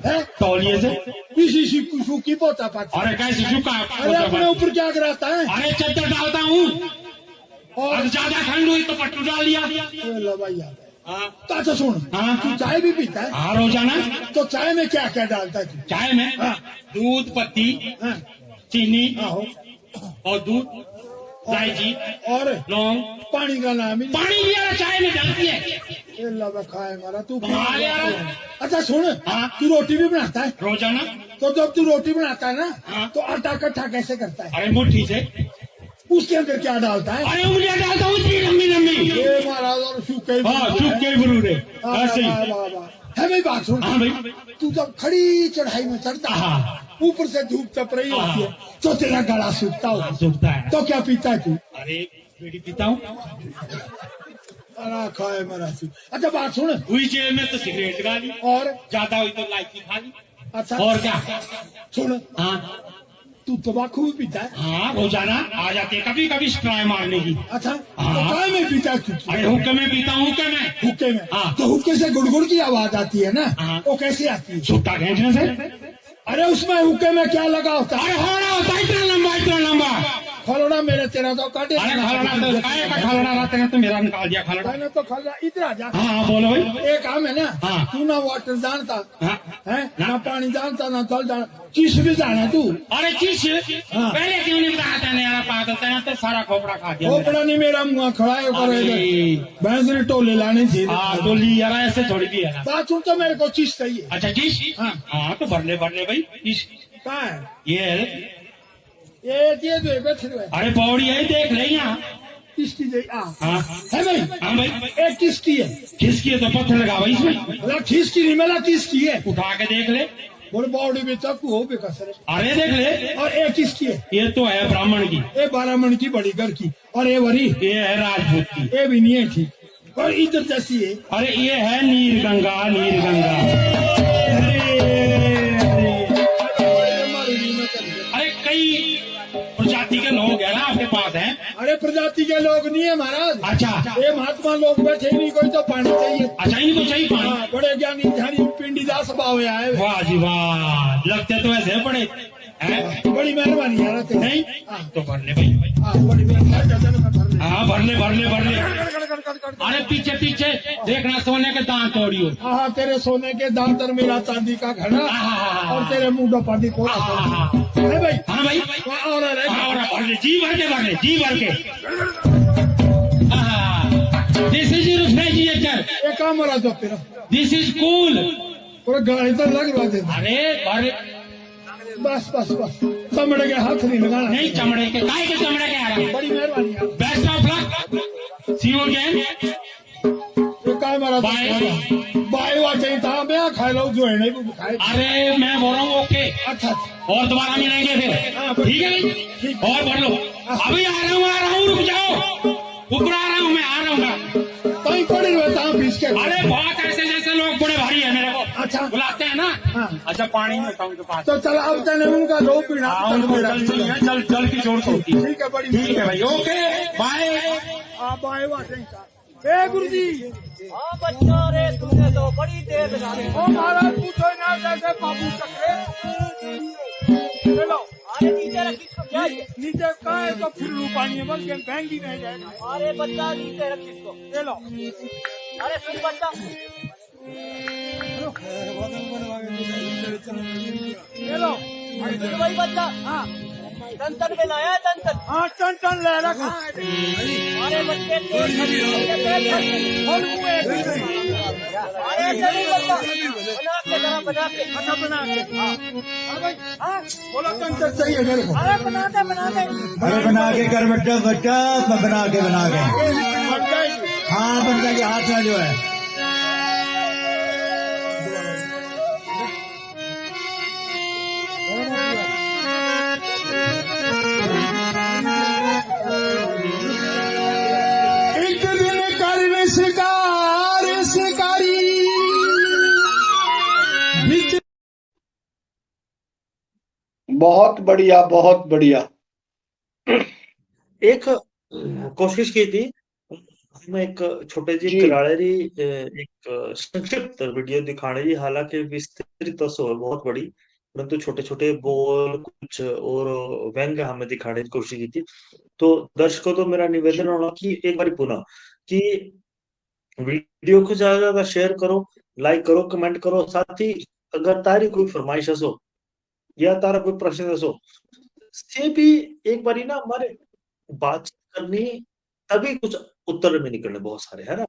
है? तौलिए से। इसी सूखी पोता पाता। अरे कैसे झुका? अरे अपने ऊपर क्या कराता है? अरे चद्दर डालता हूँ, और अब ज्यादा ठंड हुई तो पट्टू डाल दिया। ये लो भाई याद है। हाँ तो अच्छा सुन, हाँ। तू चाय भी पीता है? हाँ रोजाना। तो चाय में क्या क्या डालता है तू? चाय में हाँ। दूध, पत्ती, हाँ, चीनी आहो। और दूध, इलायची, और लौंग, पानी का नाम ही पानी भी यार चाय में डालती है। ये लो खाए मारा तू। हाँ यार। अच्छा सुन, हाँ। तू रोटी भी बनाता है? रोजाना। तो जब तू रोटी बनाता है ना, हाँ। तो आटा इकट्ठा कैसे करता है? अरे मुट्ठी से। उसके अंदर क्या डालता है? अरे उंगलियां डालता हूँ इतनी लंबी लंबी। ये महाराज और सूखे हाँ चुपके बरूरे वाह, ऐसे ही। वाह, वाह, वाह। है भाई बात सुन। हाँ भाई। तू जब खड़ी चढ़ाई में चढ़ता है, हाँ। ऊपर से धूप चप रही होती है, तो तेरा गला सूखता हाँ, होगा, सूखता है। तो क्या पीता है तू? अरे बीड़ी पीता हूँ। अरे खाए मरा तू। अच्छा बात सुन। हुई जेब में तो सिगरेट खा ली, और ज्यादा हुई तो लाइची खा ली। अच्छा और क्या? सुन, हाँ तू तंबाकू भी पीता है? हाँ रोजाना आ जाते हैं, कभी कभी स्ट्राई मारने की। अच्छा हाँ। तो काय में पीता है तू? अरे हुक्के में पीता हूँ, हुक्के में। हुक्के में? हाँ। तो हुक्के से गुड़गुड़ की आवाज आती है ना, हाँ। वो कैसे आती है? छुट्टा खींचने से। अरे उसमें हुक्के में क्या लगा होता है? अरे होना होता है इतना लंबा, इतना लंबा। खलोड़ा मेरे तेरा तो काटे। अरे खलड़ा तो काय का खलड़ा रहते हैं, तो मेरा निकाल दिया खलड़ा। मैंने तो खलोड़ा इधर आ जा। हाँ बोलो भाई। एक काम है ना, हाँ। तू ना वाटर जानता हाँ। है, ना पानी जानता, ना जल जानता, किस भी जाना तू। अरे चीज हाँ। पहले क्यों नहीं बताया था? यार पागल था, तो सारा खोपड़ा खा दिया मेरा। खोपड़ा नहीं मेरा मुँह खड़ा है, अरे। भैंस ने टोले लाने थी। हाँ तो ली यार, ऐसे थोड़ी भी है ना। बात सुन, तो मेरे को चीज चाहिए। अच्छा चीज। हाँ। हाँ तो भर ले भाई चीज। कहाँ है? ये है। ये जो है बैठे हुए। अरे पौड़ी है, देख ले यहाँ। किसकी चाहिए? हाँ है भाई? हाँ भाई। एक किसकी है? किसकी है? तो पत्थर लगा भाई इसमें, बोला किसकी नहीं, मेरा किसकी है? उठा के देख ले। बोले बॉडी में चक्कू हो बेकसर है। अरे देख ले। और एक किसकी है? ये तो है ब्राह्मण की, ये 12 मन की बड़ी घर की, और ये वरी ये है राजपूत की, ये भी नहीं है ठीक, और इधर जैसी है। अरे ये है नीर गंगा, नीर गंगा। अरे कई प्रजाति के लोग है ना अरे प्रजाति के लोग नहीं है महाराज। अच्छा ये महात्मा लोग बैठे नहीं, कोई तो पानी चाहिए। अच्छा, इनको चाहिए पानी। हाँ, बड़े ज्ञानी ध्यानी पिंडी दास भाव आए। वाह जी वाह, लगते तो ऐसे बड़े हैं। बड़ी मेहरबानी है ना। नहीं तो भरने भाई। हाँ, बड़ी मेहरबानी। हाँ भरने भरने भरने। अरे पीछे पीछे देखना, सोने के दांत तोड़ियो। हाँ, तेरे सोने के दांत और मेरा चांदी का घड़ा, और तेरे मुंडो पानी को भाई। हाँ भाई, और जी भर के भरने, जी भर के। This is refrigerator. ये काम हो रहा जो तेरा। This is cool. पूरा गाड़ी तो लग रहा था। अरे भर। बस बस बस, चमड़े के हाथ नहीं लगाना। नहीं चमड़े के, काय के चमड़े के आ रहा। बड़ी मेहरबानी है। Best of luck, see you again. ये काय मारा बाय बाय हुआ चाहिए था, मैं खा लो जो है नहीं खाए। अरे मैं बोल रहा हूँ ओके, अच्छा और दोबारा मिलेंगे फिर, ठीक है भाई। और भर लो। अभी आ रहा हूँ, रुक जाओ। ऊपर आ रहा हूँ, मैं आ रहा हूँ। कहीं पड़ी रहता हूँ बीच के। अरे बहुत ऐसे जैसे लोग बड़े भारी है मेरे को। अच्छा बुलाते हैं ना। हाँ। अच्छा पानी में होता उनके पास। तो चल अब चले उनका दो पीना। हाँ, उनको जल चाहिए, जल जल की जोड़ होती है। ठीक है, बड़ी ठीक है भाई, ओके बाय। आप आए हुआ ए गुरु जी। हाँ बच्चा, रे तुमने तो बड़ी देर लगा दी। ओ महाराज पूछो ना जैसे बाबू चक्रे। चलो अरे नीचे रख इसको, क्या ये? नीचे का है तो फिर रू पानी है, बल्कि महंगी नहीं जाएगा। अरे बच्चा नीचे रख इसको। चलो अरे सुन बच्चा, चलो सुन भाई बच्चा। हाँ टन टन में लाया, टन टन। हाँ, टन टन ले रखा। अरे बच्चे तेल और वो एक अरे ऐसे नहीं बच्चा, बना के जरा, बना के। अच्छा बना के। हाँ भाई, हाँ बोला टन टन चाहिए मेरे को। अरे बना दे, बना दे। अरे बना के कर बच्चा बच्चा, बना के बन जाएगी। हाँ बन जाएगी, हाथ में जो है। एक दिन कर शिकारी बहुत बढ़िया, बहुत बढ़िया। एक कोशिश की थी हम एक छोटे जी जी। किराड़ेरी एक संक्षिप्त वीडियो दिखाने जी, हालांकि विस्तृत तो है बहुत बड़ी, परंतु छोटे छोटे बोल कुछ और व्यंग्य हमें दिखाने की कोशिश की थी। तो दर्शकों तो मेरा निवेदन होना कि एक बार पुनः कि वीडियो को ज्यादा ज्यादा शेयर करो, लाइक करो, कमेंट करो। साथ ही अगर तारी कोई फरमाइश हो या तारा कोई प्रश्न हो से भी एक बारी ना हमारे बातचीत करनी, तभी कुछ उत्तर में निकलने बहुत सारे है ना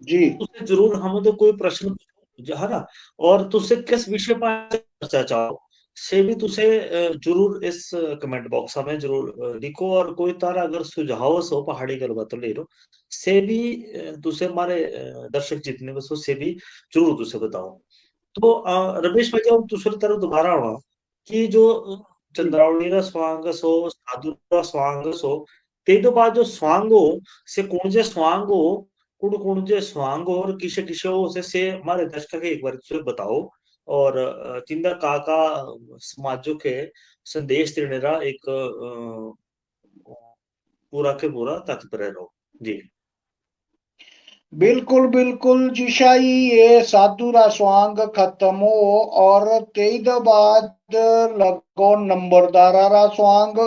जी तुझसे जरूर हम तो कोई प्रश्न है ना, और तुझसे किस विषय पर चर्चा चाहो से भी तुझे जरूर इस कमेंट बॉक्स में जरूर लिखो। और कोई तारा अगर सुझाव हो पहाड़ी गलबात ले लो से भी तुझे हमारे दर्शक जितने बसो से भी जरूर तुझे बताओ। तो रमेश भाई अब दूसरी तरफ दोबारा आना कि जो चंद्रावली का स्वांग हो, साधु का स्वांग हो, ते तो बाद जो स्वांग हो से कौन जे स्वांग हो, कौन जे स्वांग हो और किसे किसे हो से हमारे दर्शक के एक बार तुझे बताओ। और तिंदा काका समाजों के संदेश देने का एक पूरा के पूरा तात्पर्य रहो जी। बिल्कुल बिल्कुल जिशाई, ये साधुरा स्वांग खत्म हो और तेईद बाद लगो नंबरदारा रा स्वांग।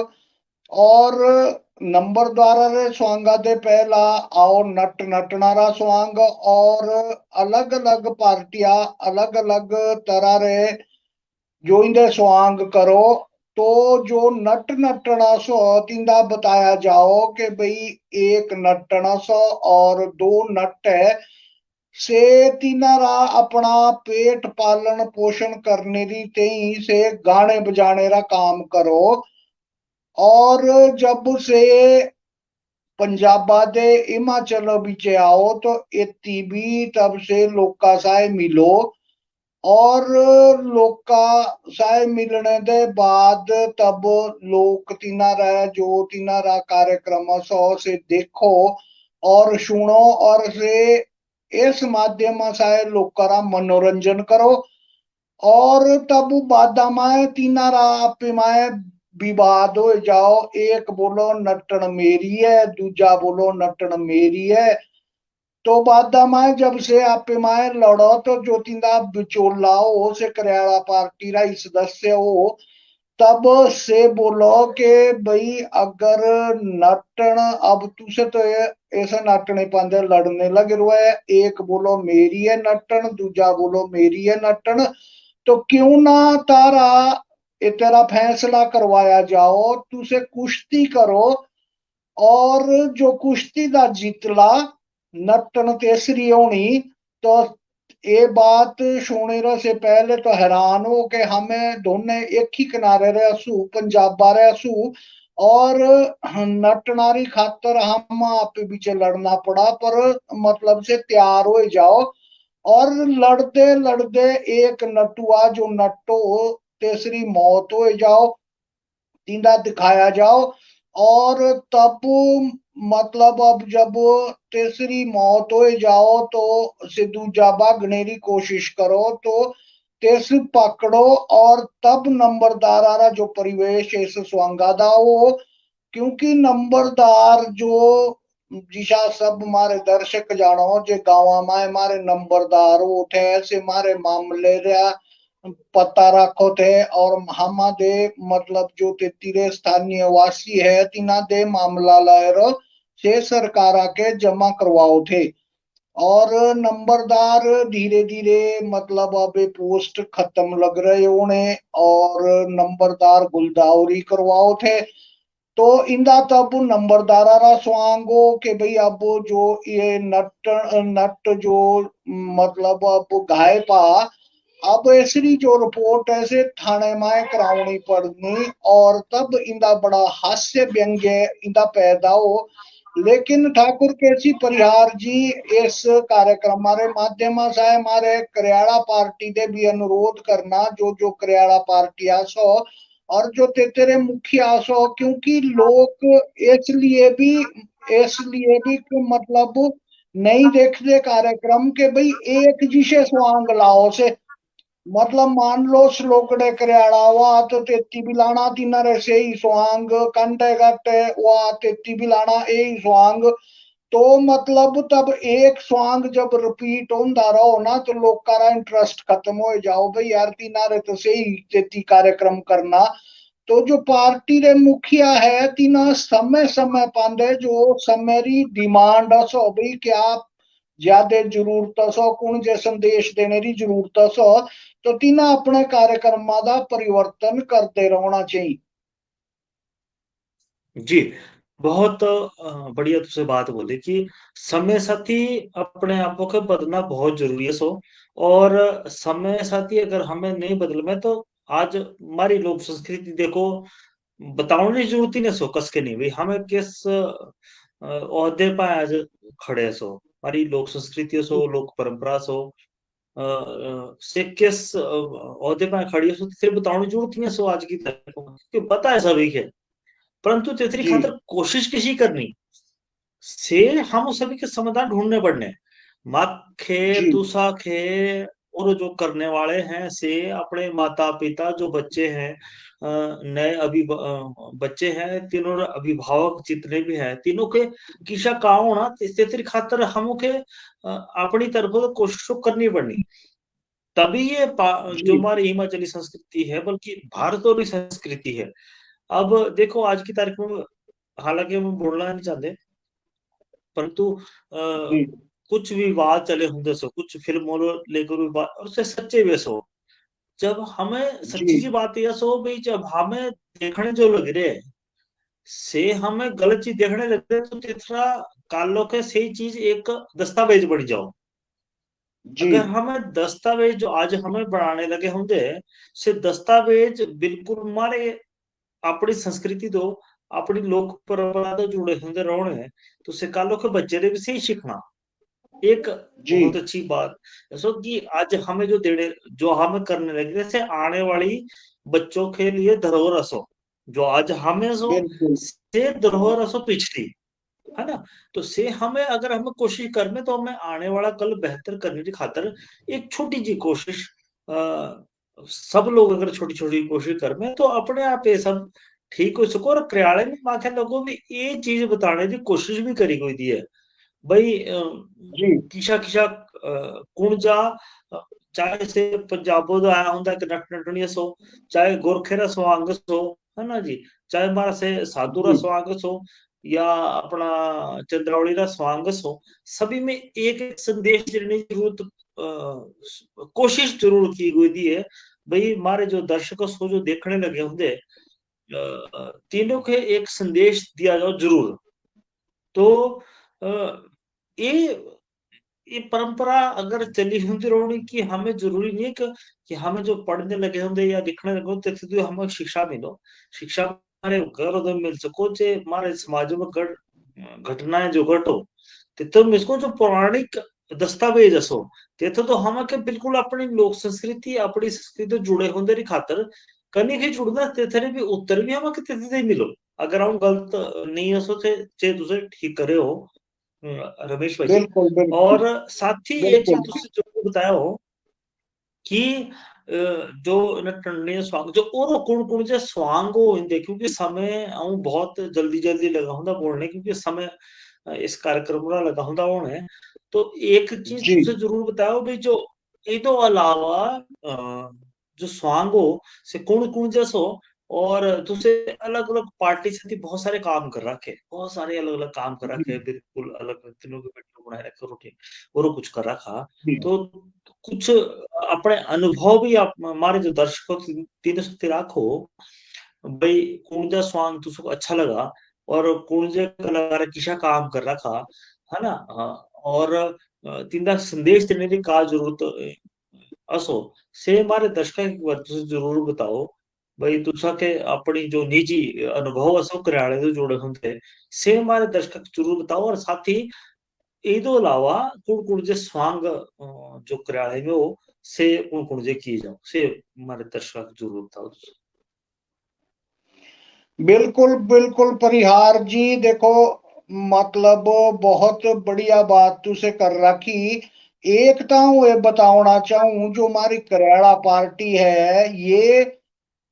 और नंबरदारा रे स्वांगा दे पहला आओ नट नटनारा स्वांग। और अलग अलग पार्टियां अलग अलग तरह रे जो इंदे स्वांग करो। तो जो नट नटना सो तिंदा बताया जाओ कि भाई एक नटना सो और दो नट है से तीनारा अपना पेट पालन पोषण करने री तेई से गाने बजाने रा काम करो। और जब से पंजाबा दे हिमाचल बीचे आओ तो इतनी भी तब से लोका साए मिलो। और लोका साए मिलने दे बाद तब लोक तिनारा जो तिनारा कार्यक्रम सो से देखो और सुनो और से इस माध्यम से लोकारा मनोरंजन करो। और तब बादा माए तिनारा आपे माए विवाद हो जाओ, एक बोलो नटन मेरी है, दूजा बोलो नटन मेरी है। तो बादा माए जब से आपे माए लड़ो तो जो तींदा बिचोला हो से करियाला पार्टी रा सदस्य हो, तब से बोलो कि भाई अगर नटन अब तुसे तो ऐसा नटने पांदे लड़ने लग रहा है, एक बोलो मेरी है नटन, दूजा बोलो मेरी है नटन, तो क्यों ना तारा ये तेरा फैसला करवाया जाओ, तुसे कुश्ती करो और जो कुश्ती दा जीतला नटन तेसरी होनी। तो ये बात सुनने से पहले तो हैरान हो कि हमें दोने एक ही किनारे रहसू, पंजाबा रहसू, और नटनारी खातर हम आप पीछे लड़ना पड़ा, पर मतलब से तैयार हो जाओ और लड़ते लड़ते एक नटुआ जो नटो तेसरी मौत हो जाओ, तींदा दिखाया जाओ। और तब मतलब अब जब तीसरी मौत हो जाओ तो सिद्धू जा भागने की कोशिश करो, तो तेस पकड़ो और तब नंबरदार आ रहा जो परिवेश इस स्वांगा दा हो, क्योंकि नंबरदार जो जिसा सब मारे दर्शक जानो जे गाँव में मारे नंबरदार होते ऐसे मारे मामले रहा पता रखो थे, और हम दे मतलब जो तेतीरे स्थानीय वासी है तिना दे मामला लायरो से सरकारा के जमा करवाओ थे। और नंबरदार धीरे धीरे मतलब अब पोस्ट खत्म लग रहे होने और नंबरदार गुलदावरी करवाओ थे। तो इंदा तब नंबरदारा स्वांगो के भाई अब जो ये नट जो मतलब अब घाय पा, अब ऐसी जो रिपोर्ट ऐसे थाने में करावनी पड़नी, और तब इंदा बड़ा हास्य व्यंग्य इंदा पैदा हो। लेकिन ठाकुर केसी परिहार जी इस कार्यक्रम हमारे माध्यम से हमारे करियाला पार्टी दे भी अनुरोध करना जो जो करियाला पार्टी आसो और जो तेरे मुखिया आसो, क्योंकि लोग इसलिए भी मतलब नहीं देखते कार्यक्रम के भाई एक जिसे स्वांग लाओ से, मतलब मान लो श्लोकड़े करियाला हुआ तो तेती बिलाना तीनरे से ही स्वांग कंटे गट्टे हुआ तेती बिलाना यही स्वांग। तो मतलब तब एक स्वांग जब रिपीट होता रहो ना तो लोग का इंटरेस्ट खत्म हो जाओ, भाई यार तीनारे तो से ही तेती कार्यक्रम करना। तो जो पार्टी रे मुखिया है तीना समय समय पांदे जो समय री डिमांड सो भाई क्या ज्यादा जरूरत सो कौन जे संदेश देने की जरूरत सो, तो तीना अपने कार्यक्रम का परिवर्तन करते रहना चाहिए। जी, बहुत बढ़िया तुसे बात बोली कि समय साथी अपने आप को बदलना बहुत जरूरी है सो, और समय साथी अगर हमें नहीं बदल में तो आज हमारी लोक संस्कृति देखो बताने की जरूरत ही नहीं सो, कस के नहीं भाई हमें किस ओहदे पर आज खड़े सो, हमारी लोक संस्कृति सो लोक परंपरा सो से किस ओहदे पर खड़ी है सो सिर्फ बताने की जरूरत नहीं है सो आज की तारीख में, क्योंकि पता है सभी के, परंतु तेतरी जी खातर कोशिश किसी करनी से हम सभी के समाधान ढूंढने पड़ने माखे जी तुसा खे, और जो करने वाले हैं से अपने माता पिता जो बच्चे हैं नए बच्चे हैं तीनों अभिभावक जितने भी हैं तीनों के किसा का होना तेतरी खातर हम के अपनी तरफ से कोशिश तो करनी पड़नी, तभी ये जो जी हमारी हिमाचली संस्कृति है बल्कि भारतीय संस्कृति है। अब देखो आज की तारीख में हालांकि हम बोलना नहीं चाहते, परंतु जी कुछ विवाद चले होंगे सो कुछ फिल्मों लेकर विवाद और उससे सच्चे वे सो, जब हमें जी सच्ची सी बात यह सो भाई जब हमें देखने जो लग रहे हैं से हमें गलत चीज देखने लग रहे तो तीसरा कालो के सही चीज एक दस्तावेज बन जाओ। जी अगर हमें दस्तावेज जो आज हमें बनाने लगे होंगे से दस्तावेज बिल्कुल हमारे अपनी संस्कृति तो अपनी लोक परंपरा तो जुड़े होंगे रोने, तो सिकालो के बच्चे ने भी सही सीखना एक जी बहुत अच्छी बात ऐसा कि आज हमें जो देने जो हमें करने लगे जैसे आने वाली बच्चों के लिए धरोहर असो जो आज हमें सो बिल्कुल से धरोहर असो पिछली है ना, तो से हमें अगर हमें कोशिश करने तो हमें आने वाला कल बेहतर करने की खातर एक छोटी सी कोशिश सब लोग अगर छोटी छोटी कोशिश कर में तो अपने आप ये सब ठीक हो सको। और करियाले ने माखे लोगों भी ये चीज बताने की कोशिश भी करी कोई दी है भाई जी किशा किशा कुण जा चाहे से पंजाबो दा आया हुंदा कि नट नटनिया सो, चाहे गोरखे रा स्वांग सो, है ना जी, चाहे मारा से साधु रा जी स्वांग सो या अपना चंद्रावली रा स्वांग सो, सभी में एक एक संदेश देने की जरूरत कोशिश जरूर की गई दी है भाई। हमारे जो दर्शकों सो जो देखने लगे होंगे तीनों के एक संदेश दिया जाओ जरूर। तो ये ये परंपरा अगर चली होती रहोगी कि हमें जरूरी नहीं है कि हमें जो पढ़ने लगे होंगे या लिखने लगे होंगे तो हमें शिक्षा मिलो। शिक्षा हमारे घर उधर मिल सको जे हमारे समाज में घटनाएं जो घटो ते तुम इसको जो पौराणिक दस्तावेज असो ते तो हम के बिल्कुल अपनी लोक संस्कृति अपनी संस्कृति जुड़े होंगे री खातर कनी ही जुड़ना तेथरे भी उत्तर भी हम के तेथे मिलो। अगर हम गलत नहीं असो चे तुसे ठीक करे हो रमेश भाई जी। बिल्कुल बिल्कुल और साथ ही ये चीज बिल्कुल तुझसे जो बताया हो कि जो टंडे स्वांग जो और कुण कुण जे स्वांग हो इन देखियो कि समय आऊं बहुत जल्दी जल्दी लगा हुंदा बोलने क्योंकि समय इस कार्यक्रम में लगा हुंदा होने। तो एक चीज जी तुझसे जरूर बताओ भाई जो ये तो अलावा जो स्वांग हो से कुण कुण जैसो और तुझसे अलग अलग पार्टी से बहुत सारे काम कर रखे, बहुत सारे अलग अलग काम कर जी रखे बिल्कुल अलग तीनों के वीडियो बनाए रखे रूटीन और कुछ कर रखा। जी तो कुछ अपने अनुभव भी आप हमारे जो दर्शकों तीनों से राखो भाई कौन जा सॉन्ग तुझको अच्छा लगा और कौन जे कलाकार किसा काम कर रखा है ना। और तीनदा संदेश देने की का जरूरत असो से हमारे दर्शकों की बात तुझे जरूर बताओ भाई तुझा के अपनी जो निजी अनुभव असो करियाले जो जोड़े होंगे से हमारे दर्शक जरूर बताओ। और साथ ही इदो अलावा कुण कुण जे स्वांग जो करियाले में हो से कुण कुण जे की जाओ से हमारे दर्शक जरूर बताओ। बिल्कुल बिल्कुल परिहार जी देखो मतलब बहुत बढ़िया बात तुसे कर रखी। एक तो ये बताना चाहूं जो हमारी करियाला पार्टी है ये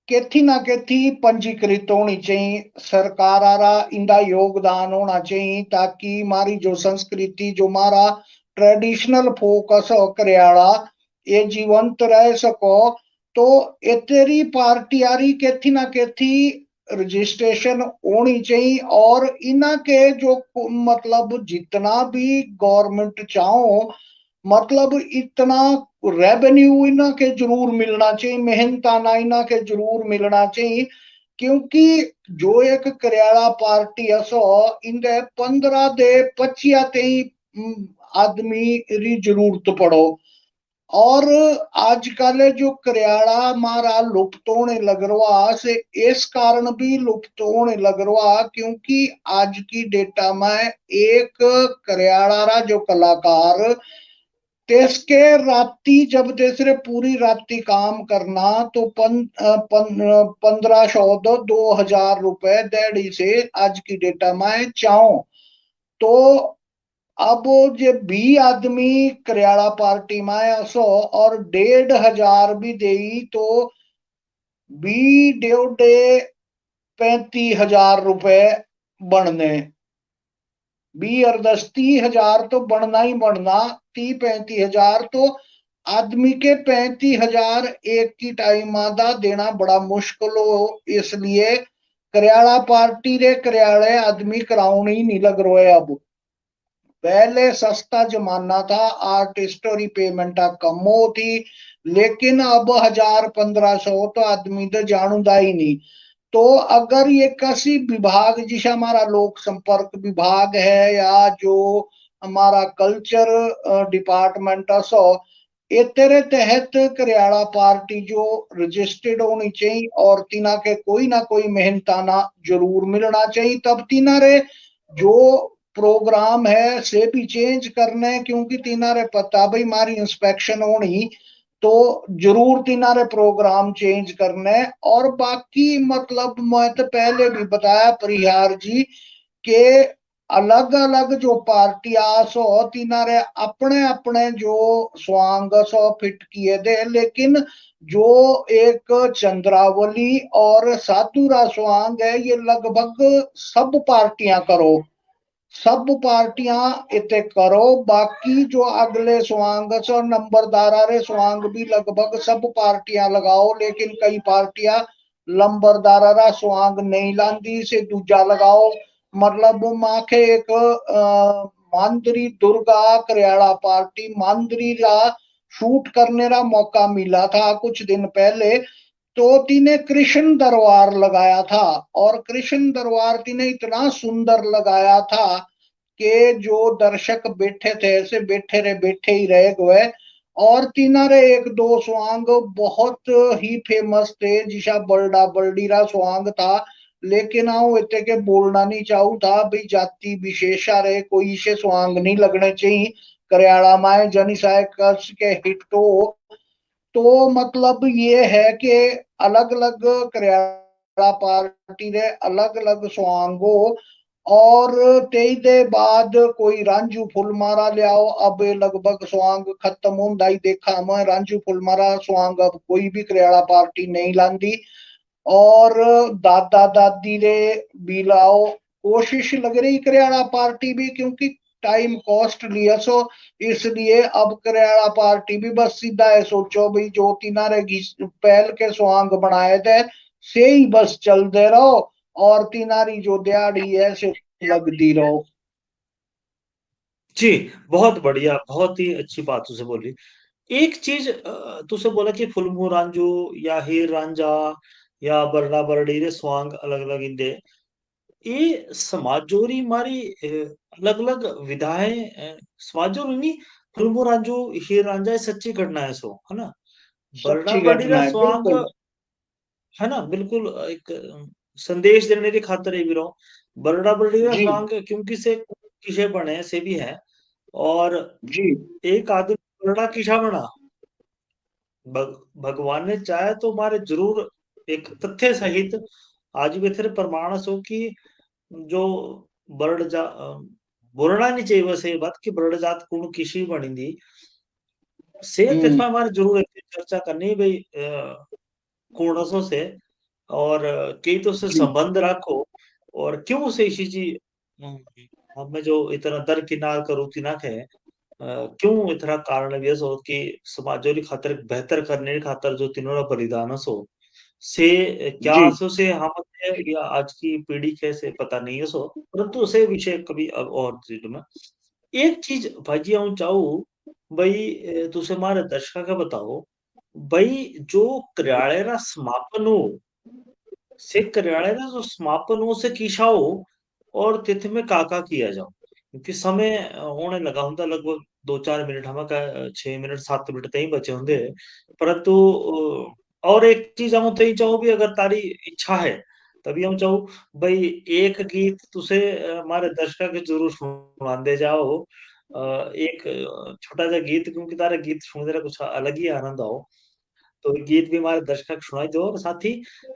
केथी ना केथी पंजीकृत होनी चाहिए, सरकार आरा इंदा योगदान होना चाहिए ताकि हमारी जो संस्कृति जो हमारा ट्रेडिशनल फोकस हो करियाला ये जीवंत रह सको। तो इतनी पार्टी आरी केथी ना केथी रजिस्ट्रेशन होनी चाहिए और इना के जो मतलब जितना भी गवर्नमेंट चाहो मतलब इतना रेवेन्यू इना के जरूर मिलना चाहिए, मेहनताना इना के जरूर मिलना चाहिए क्योंकि जो एक करियाला पार्टी असो इनके 15 दे 25 तेई आदमी री जरूरत पड़ो। और आजकल जो करियाला मारा लुप्त होने लग रहा से इस कारण भी लुप्त होने लग रहा क्योंकि आज की डेटा में एक करियाला रा जो कलाकार तेसके राती जब तेसरे पूरी राती काम करना तो 1500 तो 2000 रुपए डेढ़ी से आज की डेटा में चाहो। तो अब जे 20 आदमी करियाला पार्टी में असो और 1500 भी दे तो 35,000 रुपए बनने 20 और 10 30,000 तो बनना ही बनना 30-35,000 तो आदमी के 35,000 एक की टाइम आधा देना बड़ा मुश्किल हो। इसलिए करियाला पार्टी रे करियाले आदमी कराउन ही नहीं लग रहा है। अब पहले सस्ता जमाना था आर्टिस्टों की पेमेंट कम होती लेकिन अब 1,000-1,500 तो आदमी तो जानूदा ही नहीं। तो अगर ये किसी विभाग जैसे हमारा लोक संपर्क विभाग है या जो हमारा कल्चर डिपार्टमेंट सो ये तेरे तहत करियाला पार्टी जो रजिस्टर्ड होनी चाहिए और तीना के कोई ना कोई मेहनताना जरूर मिलना चाहिए तब तीना रे जो प्रोग्राम है से भी चेंज करने क्योंकि तीना रे पता भाई हमारी इंस्पेक्शन होनी तो जरूर तीनारे प्रोग्राम चेंज करने। और बाकी मतलब मैं तो पहले भी बताया परिहार जी के अलग अलग जो पार्टियां सो तिनारे अपने अपने जो स्वांग सो फिट किए दे, लेकिन जो एक चंद्रावली और साधुरा स्वांग है ये लगभग सब पार्टियां करो, सब पार्टियां इते करो। बाकी जो अगले स्वांग सो नंबरदारा रे स्वांग भी लगभग सब पार्टियां लगाओ, लेकिन कई पार्टियां लंबरदारा रा स्वांग नहीं लांदी से दूजा लगाओ। मतलब माखे एक मांदरी दुर्गा करियाला पार्टी मांदरी रा शूट करने रा मौका मिला था कुछ दिन पहले, तो तिने कृष्ण दरबार लगाया था, और कृष्ण दरबार तिने इतना सुंदर लगाया था कि जो दर्शक बैठे थे ऐसे बैठे रहे, बैठे ही रह गए। और तिनारे एक दो स्वांग बहुत ही फेमस थे, जिसा बल्डा बल्डीरा स्वांग था, लेकिन आओ इतने के बोलना नहीं चाहू था भाई जाति विशेषा रहे कोई से स्वांग नहीं लगने चाहिए करियाला माए जनिसाय कस के हिट तो मतलब ये है कि अलग अलग करियाला पार्टी रे अलग अलग स्वांगो। और तेई दे बाद कोई रांझू फुलमारा लियाओ, अब लगभग स्वांग खत्म होंदा ही देखा मैं, रांझू फुलमारा स्वांग अब कोई भी करियाला पार्टी नहीं लांदी। और दादा दादी रे भी लाओ, कोशिश लग रही करियाला पार्टी भी, क्योंकि टाइम कॉस्ट लिया सो इसलिए अब करियाला पार्टी भी बस सीधा है सोचो भाई जो तिनारे पहल के स्वांग बनाए थे से ही बस चलते रहो, और तिनारी जो दिहाड़ी है से लगती रहो। जी, बहुत बढ़िया, बहुत ही अच्छी बात तुझे बोली। एक चीज तुझे बोला कि फुलमू रांझू या हीर रांझा या बरड़ा बरड़ी रे स्वांग अलग अलग इंदे, ये समाजोरी मारी अलग अलग विधाएं समाजोरी नहीं, फुलमू रांझू हीर रांझा ये सच्ची घटना है सो, है ना। बरड़ा सच्ची बरड़ी घटना रा है स्वांग, बिल्कुल। है ना, बिल्कुल एक संदेश देने की खातर ये भी रहो। बरड़ा बरड़ी रा जी स्वांग क्योंकि से किसे बने से भी है, और जी एक आदमी बरड़ा किसा बना, भगवान ने चाहे तो हमारे जरूर एक तथ्य सहित आज भी थे प्रमाण सो कि जो बरड़ जा बोलना नहीं चाहिए वैसे ये बात कि बरड़ जात कुण किसी बनी दी से हम्म तिथमा हमारे जरूर एक चर्चा करनी भाई कुणसों से, और कई तो से जी संबंध रखो, और क्यों से इसी चीज हम में जो इतना दरकिनार करो तिना के क्यों इतना कारण भी सो कि समाजों की खातर बेहतर करने की खातर जो तीनों बलिदान सो से क्या जी सो से हम या आज की पीढ़ी के से पता नहीं है सो, परंतु उसे विषय कभी अब और चीज में एक चीज भाजी आऊं चाहूँ भाई तुसे हमारे दर्शक का बताओ भाई जो कार्यालय का समापन हो से कार्यालय का जो समापन हो से कीशा हो और तिथि में काका किया जाओ, क्योंकि समय होने लगा होता लगभग 2-4 मिनट हम 6 मिनट 7 मिनट तक ही बचे होंगे, परंतु और एक चीज हम तो ही चाहो भी अगर तारी इच्छा है तभी हम चाहो भाई एक गीत तुसे हमारे दर्शक के जरूर सुना दे जाओ, एक छोटा सा गीत, क्योंकि तारे गीत सुनने का कुछ अलग ही आनंद आओ, तो गीत भी हमारे दर्शक सुनाई दो। और साथ ही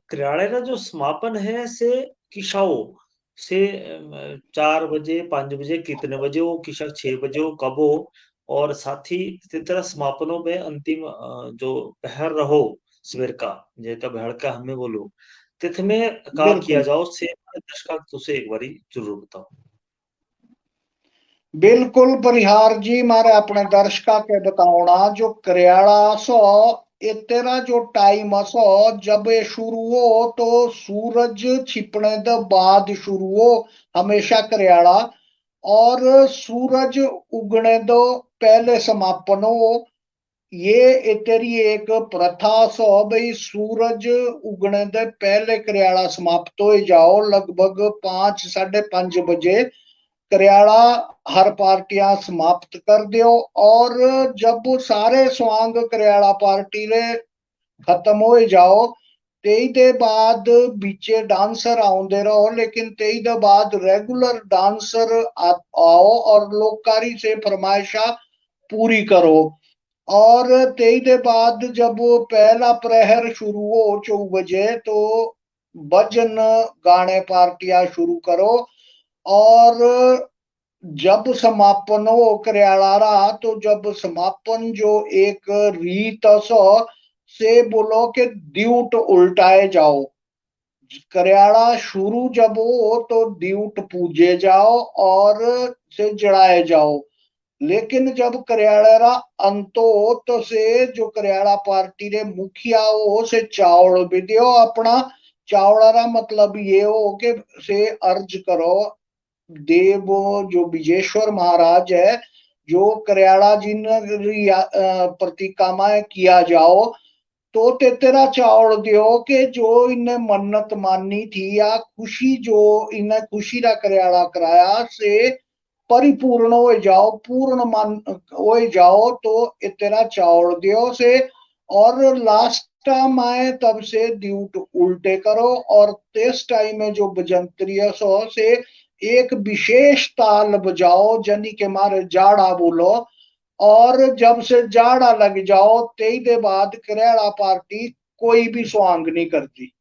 कार्यालय का जो समापन है से किशाओ से 4 बजे 5 बजे कितने बजे हो किशा 6 बजे हो कब हो, और साथ ही इसी तरह समापनों में अंतिम जो पहर रहो सवेर का जेका बहड़ का हमें बोलो तिथ में का किया बिल्कुल जाओ से हमारे दर्शक तुसे एक बारी जरूर बताओ। बिल्कुल परिहार जी, मारे अपने दर्शका के बताओना जो करियाला सो ये तेरा जो टाइम सो जब ये शुरू हो तो सूरज छिपने के बाद शुरू हो हमेशा करियाला, और सूरज उगने दो पहले समापन हो। ये तेरी एक प्रथा सो भाई सूरज उगने दे पहले करियाला समाप्त हो जाओ, लगभग 5 साढ़े 5 बजे करियाला हर पार्टियां समाप्त कर दियो। और जब सारे स्वांग करियाला पार्टी रे खत्म हो जाओ तेई दे बाद बीचे डांसर आउंदे रहो, लेकिन तेई दे बाद रेगुलर डांसर आओ और लोकारी से फरमाइशा पूरी करो। और तेई दे बाद जब पहला प्रहर शुरू हो 4 बजे तो भजन गाने पार्टियां शुरू करो। और जब समापन हो करयालारा, तो जब समापन जो एक रीत सो से बोलो के द्यूट उल्टाए जाओ। करयाड़ा शुरू जब हो तो द्यूट पूजे जाओ और से जड़ाए जाओ। लेकिन जब करयाड़ा अंतो तो से जो करयाड़ा पार्टी रे मुखिया हो से चावल भी दियो अपना। चावड़ा मतलब ये हो के से अर्ज करो देव जो विजेश्वर महाराज है, जो करयाड़ा जिन प्रतिकामा किया जाओ, तो ते तेरा चावल दियो के जो इन्हें मन्नत मानी थी या खुशी जो इन्हें खुशी रा करयाड़ा कराया से परिपूर्ण हो जाओ, पूर्ण मान हो जाओ, तो ये तेरा चावल दियो से। और लास्ट टाइम आए तब से द्यूट उल्टे करो और तेस टाइम में जो बजंत्रिय सो से एक विशेष ताल बजाओ जनी के मारे जाड़ा बोलो। और जब से जाड़ा लग जाओ तेई दे बाद करयाड़ा पार्टी कोई भी स्वांग नहीं करती।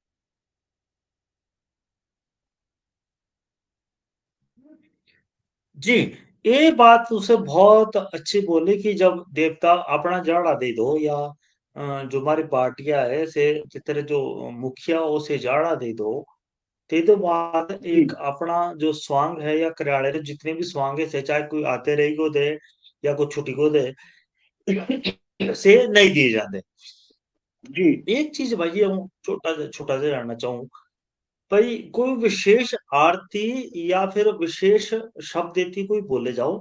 जी, ये बात उसे बहुत अच्छी बोली कि जब देवता अपना जाड़ा दे दो या जो हमारी पार्टियां है से जितने जो मुखिया हो से जाड़ा दे दो, ते तो बाद जी एक अपना जो स्वांग है या करयाड़े रे जितने भी स्वांग है से चाहे कोई आते रही को दे या कोई छुट्टी को दे से नहीं दिए जाते। जी एक चीज भाई ये हूँ छोटा छोटा सा जानना चाहूँ भाई, कोई विशेष आरती या फिर विशेष शब्द देती कोई बोले जाओ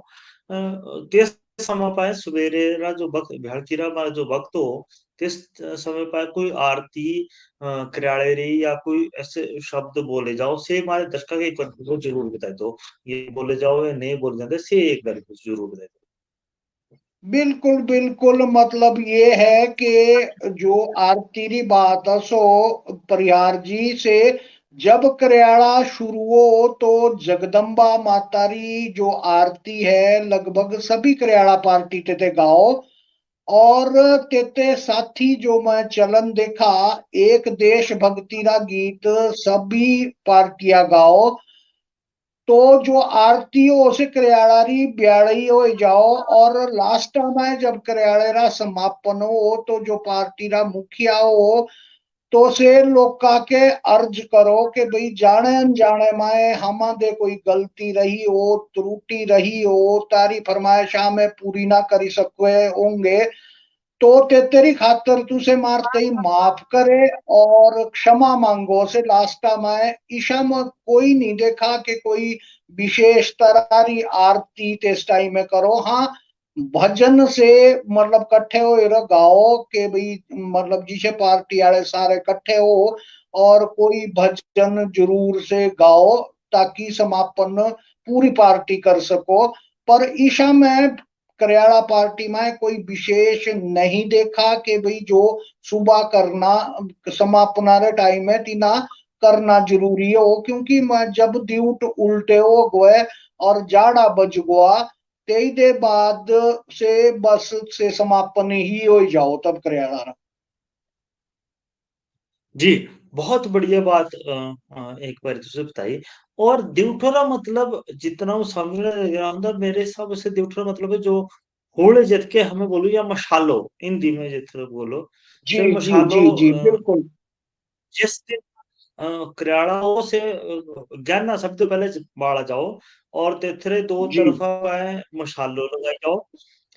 तेस समय पाए सवेरे रा जो वक्त भड़कीरा मा जो वक्त हो तेस समय पाए कोई आरती करयाड़े री या कोई ऐसे शब्द बोले जाओ से हमारे दर्शक के एक बार को जरूर बताए दो, ये बोले जाओ या नहीं बोले जाते से एक बार को जरूर बताए दो। बिल्कुल बिल्कुल, मतलब ये है कि जो आरती री बात है सो परिहार जी से जब करयाड़ा शुरू हो तो जगदम्बा माता री जो आरती है लगभग सभी करयाड़ा पार्टी ते गाओ। और तेते साथी जो मैं चलन देखा, एक देशभक्ति रा गीत सभी पार्टियां गाओ। तो जो आरती हो उसे करयाड़ी ब्याड़ी हो जाओ। और लास्ट में जब करयाड़े रा समापन हो तो जो पार्टी रा मुखिया हो तो से लोका के अर्ज करो कि भाई जाने अनजाने माए हमा दे कोई गलती रही हो त्रुटि रही हो तारी फरमाइशा में पूरी ना करी सके होंगे, तो ते तेरी खातर तुसे मारते ही माफ करे और क्षमा मांगो से लास्ट में ईशा में कोई नहीं देखा कि कोई विशेष तरह आरती ते इस टाइम में करो। हाँ, भजन से मतलब कट्ठे हो गाओ के भाई मतलब जिसे पार्टी वाले सारे कट्ठे हो और कोई भजन जरूर से गाओ ताकि समापन पूरी पार्टी कर सको। पर ईशा में करयाड़ा पार्टी में कोई विशेष नहीं देखा कि भाई जो सुबह करना समापना रे टाइम है तीना करना जरूरी हो, क्योंकि मैं जब द्यूट उल्टे हो गए और जाड़ा बज गया तेई दे बाद से बस से समापन ही हो जाओ तब करयाड़ा। जी, बहुत बढ़िया बात एक बार तुझे बताई। और दिवठोरा मतलब जितना वो समझ रहे अंदर मेरे हिसाब से दिवठोरा मतलब है जो होले जत के हमें बोलो या मशालो हिंदी में जितना बोलो जी से जी मशालो जी जी बिल्कुल। जिस दिन करयाड़ाओं से ज्ञाना सबसे पहले बाड़ा जाओ और तेथरे दो जी तरफा है मशालो लगाई जाओ,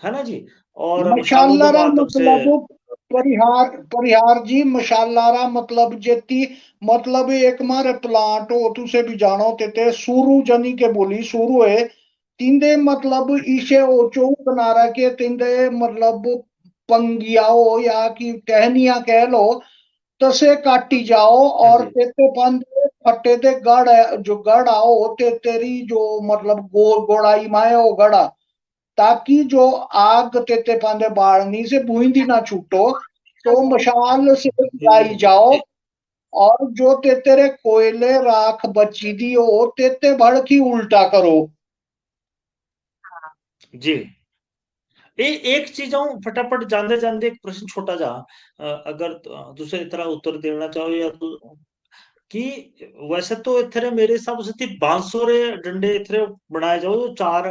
है ना जी। और मशालों के मशालारा माध्यम से मतलब परिहार परिहार जी मशालारा मतलब जेती मतलब एक मारे प्लांट हो तुसे भी जानो ते सुरु जनी के बोली शुरू है तिंदे मतलब इसे ओचो बना रखे तिंदे मतलब पंगिया हो या कि टहनिया कह लो तसे काटी जाओ। हाँ और जी, तेते पंद फटे ते गढ़ है जो गढ़ आओ ते तेरी जो मतलब गोड़ाई माए हो गढ़ा ताकि जो आग तेते पांदे बाड़नी से बूंदी ना छूटो। तो मशाल से लाई जाओ और जो तेरे कोयले राख बची दी हो तेते भड़की उल्टा करो। जी। एक चीज हूँ फटाफट जानते जानते एक प्रश्न छोटा जा, अगर तुझे इतना उत्तर देना चाहो या तू कि वैसे तो इतने मेरे हिसाब से बांसुरे डंडे इतने बनाए जाओ जो चार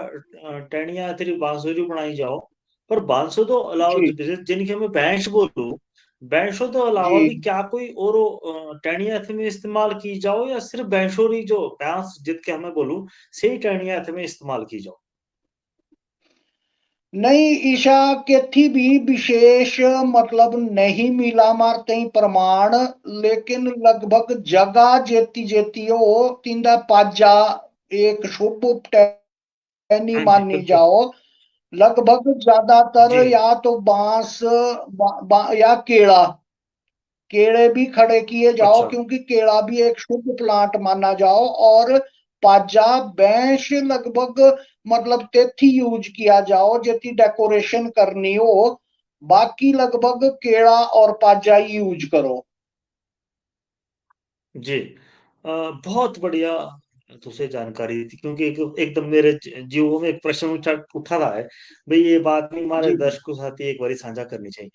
टहनियां इतनी बांसुरी बनाई जाओ, पर बांसुरी तो अलावा जी जिनके मैं बैंश बोलूं, बैंशों तो जी। अलावा भी क्या कोई और टहनियां इसमें इस्तेमाल की जाओ, या सिर्फ बैंशोरी जो बांस जितके हमें बोलूं सही टहनियां इसमें इस्तेमाल की जाओ? नहीं, ईशा के थी भी विशेष मतलब नहीं मिला मारते ही प्रमाण, लेकिन लगभग जगह जेती जेती हो तिंदा पाजा एक शुभ टहनी हाँ जी मानी बिल्कुल। जाओ। लगभग ज्यादातर जी या तो बांस या केला, केले भी खड़े किए जाओ अच्छा। क्योंकि केला भी एक शुभ प्लांट माना जाओ। और पाजा बैंश लगभग मतलब तेथी यूज किया जाओ जेती डेकोरेशन करनी हो, बाकी लगभग केला और पाजा ही यूज करो। जी बहुत बढ़िया तुझे जानकारी थी, क्योंकि एकदम मेरे जीवों में एक प्रश्न उठा रहा है, भाई ये बात नहीं हमारे जी दर्शकों के साथ एक बारी साझा करनी चाहिए।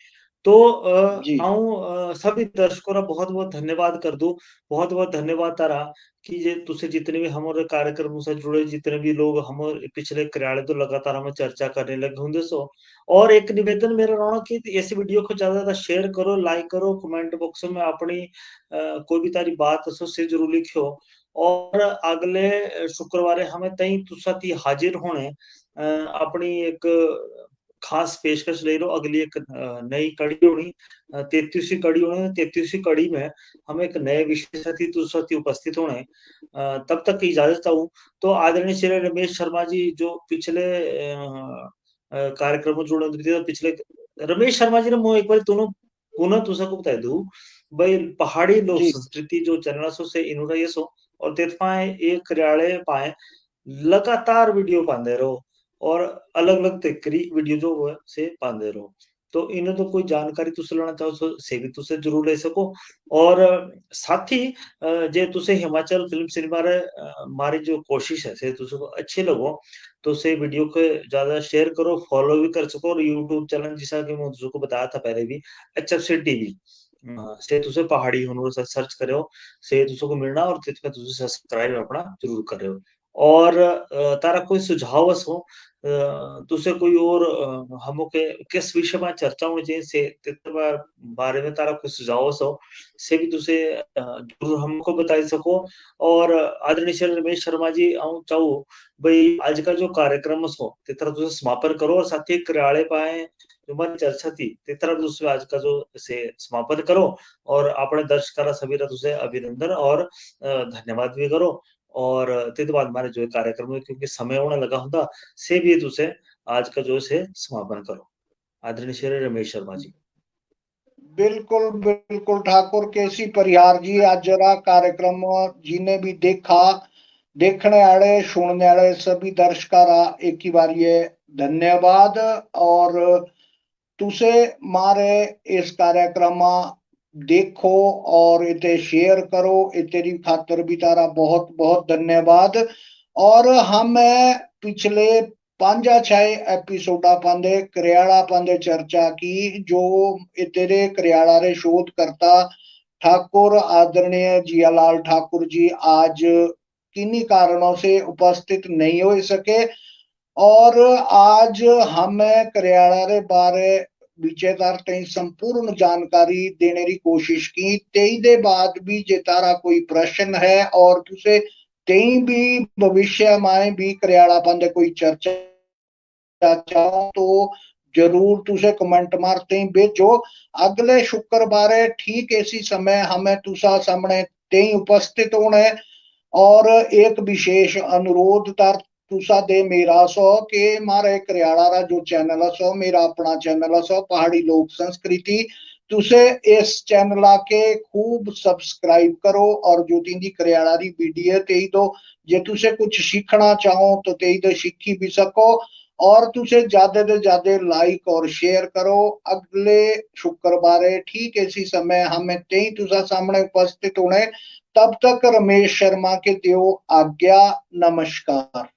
तो जी आऊं सभी दर्शकों का बहुत बहुत धन्यवाद कर दूं, बहुत बहुत धन्यवाद तारा कि ये तुझे जितने भी हमारे कार्यक्रमों से जुड़े जितने भी लोग हम पिछले क्रियाले तो लगातार हमें चर्चा करने लगे होंगे सो। और एक निवेदन मेरा रहा कि ऐसी वीडियो को ज्यादा ज्यादा शेयर करो, लाइक करो, कमेंट बॉक्स में अपनी कोई भी तारी बात असो से जरूर लिखियो। और अगले शुक्रवार हमें तई तुसा ती हाजिर होने अपनी एक खास पेशकश ले लो। अगली एक नई कड़ी होनी, 33वीं कड़ी होनी, 33वीं कड़ी में हम एक नए विषय साथी तुसा ती उपस्थित होने। तब तक की इजाजत चाहूँ। तो आदरणीय श्री रमेश शर्मा जी जो पिछले कार्यक्रम में जुड़े होते थे, पिछले रमेश शर्मा जी ने मैं एक बार दोनों पुनः तुसा को बता दूं, भाई पहाड़ी लोक जी संस्कृति जो चैनल सो से इन्होंने ये सो, और तेत पाए एक क्रियाले पाए लगातार वीडियो पाते रहो, और अलग अलग तरीके वीडियो जो वो है से पाते रहो। तो इन्हें तो कोई जानकारी तुसे लेना चाहो तो से भी तुसे जरूर ले सको। और साथ ही जे तुसे हिमाचल फिल्म सिनेमा रे मारी जो कोशिश है से तुसे को अच्छी लगो, तो से वीडियो को ज्यादा शेयर करो, फॉलो भी कर सको। और यूट्यूब चैनल जैसा कि मैं तुझको बताया था पहले भी, HFC टीवी से तुसे पहाड़ी हुनर से सर्च करो, से तुझको मिलना, और तिसका तुझे सब्सक्राइब अपना जरूर करो। और तारा कोई सुझाव हो, तुसे कोई और हमो के किस विषय में चर्चा होनी चाहिए से तितर बारे में तारा कोई सुझाव हो से भी तुसे जरूर हमको बता सको। और आदरणीय श्री रमेश शर्मा जी आऊं चाहूँ भाई आज का जो कार्यक्रम हो तितर तुसे समापन करो, और साथ ही क्रियाले पाए जो हमारी चर्चा थी तितर तुसे आज का जो से समापन करो। और अपने दर्शकारा सभी तुसे अभिनंदन और धन्यवाद भी करो। और तित बाद हमारे जो कार्यक्रम है क्योंकि समय होने लगा होता, से भी तुसे आज का जो से समापन करो। आदरणीय श्री रमेश शर्मा जी। बिल्कुल बिल्कुल ठाकुर केसी परिहार जी, आज जरा कार्यक्रम जिन्हें भी देखा, देखने वाले सुनने वाले सभी दर्शकारा एक ही बार ये धन्यवाद। और तुसे मारे इस कार्यक्रम देखो और इते शेयर करो, इतेरी खातर भी तारा बहुत बहुत धन्यवाद। और हम पिछले 5-6 एपिसोडा पांदे करियाला पांदे चर्चा की, जो इतेरे करियाला रे शोध करता ठाकुर आदरणीय जियालाल ठाकुर जी आज किन्हीं कारणों से उपस्थित नहीं हो सके। और आज हमें करियाला रे बारे विचेतार तई संपूर्ण जानकारी देने की कोशिश की। तेई दे बाद भी जे तारा कोई प्रश्न है और तुसे तेई भी भविष्य में भी करियाला पांदे कोई चर्चा चाहो तो जरूर तुसे कमेंट मारते ही भेजो। अगले शुक्रवार ठीक इसी समय हमें तुसा सामने तेई उपस्थित होने। और एक विशेष अनुरोध तार तुसा दे मेरा सो के मारे करियाला रा जो चैनल सो मेरा अपना चैनल सो पहाड़ी लोक संस्कृति, तुसे इस चैनल के खूब सब्सक्राइब करो। और जो तीन करियाला री वीडियो तेई तो जे तुसे कुछ सीखना चाहो तो तेई तो सीखी भी सको। और तुसे ज्यादा से ज्यादा लाइक और शेयर करो। अगले शुक्रवार ठीक इसी समय हमें तेई तुसा सामने उपस्थित होने। तब तक रमेश शर्मा के त्यो आज्ञा, नमस्कार।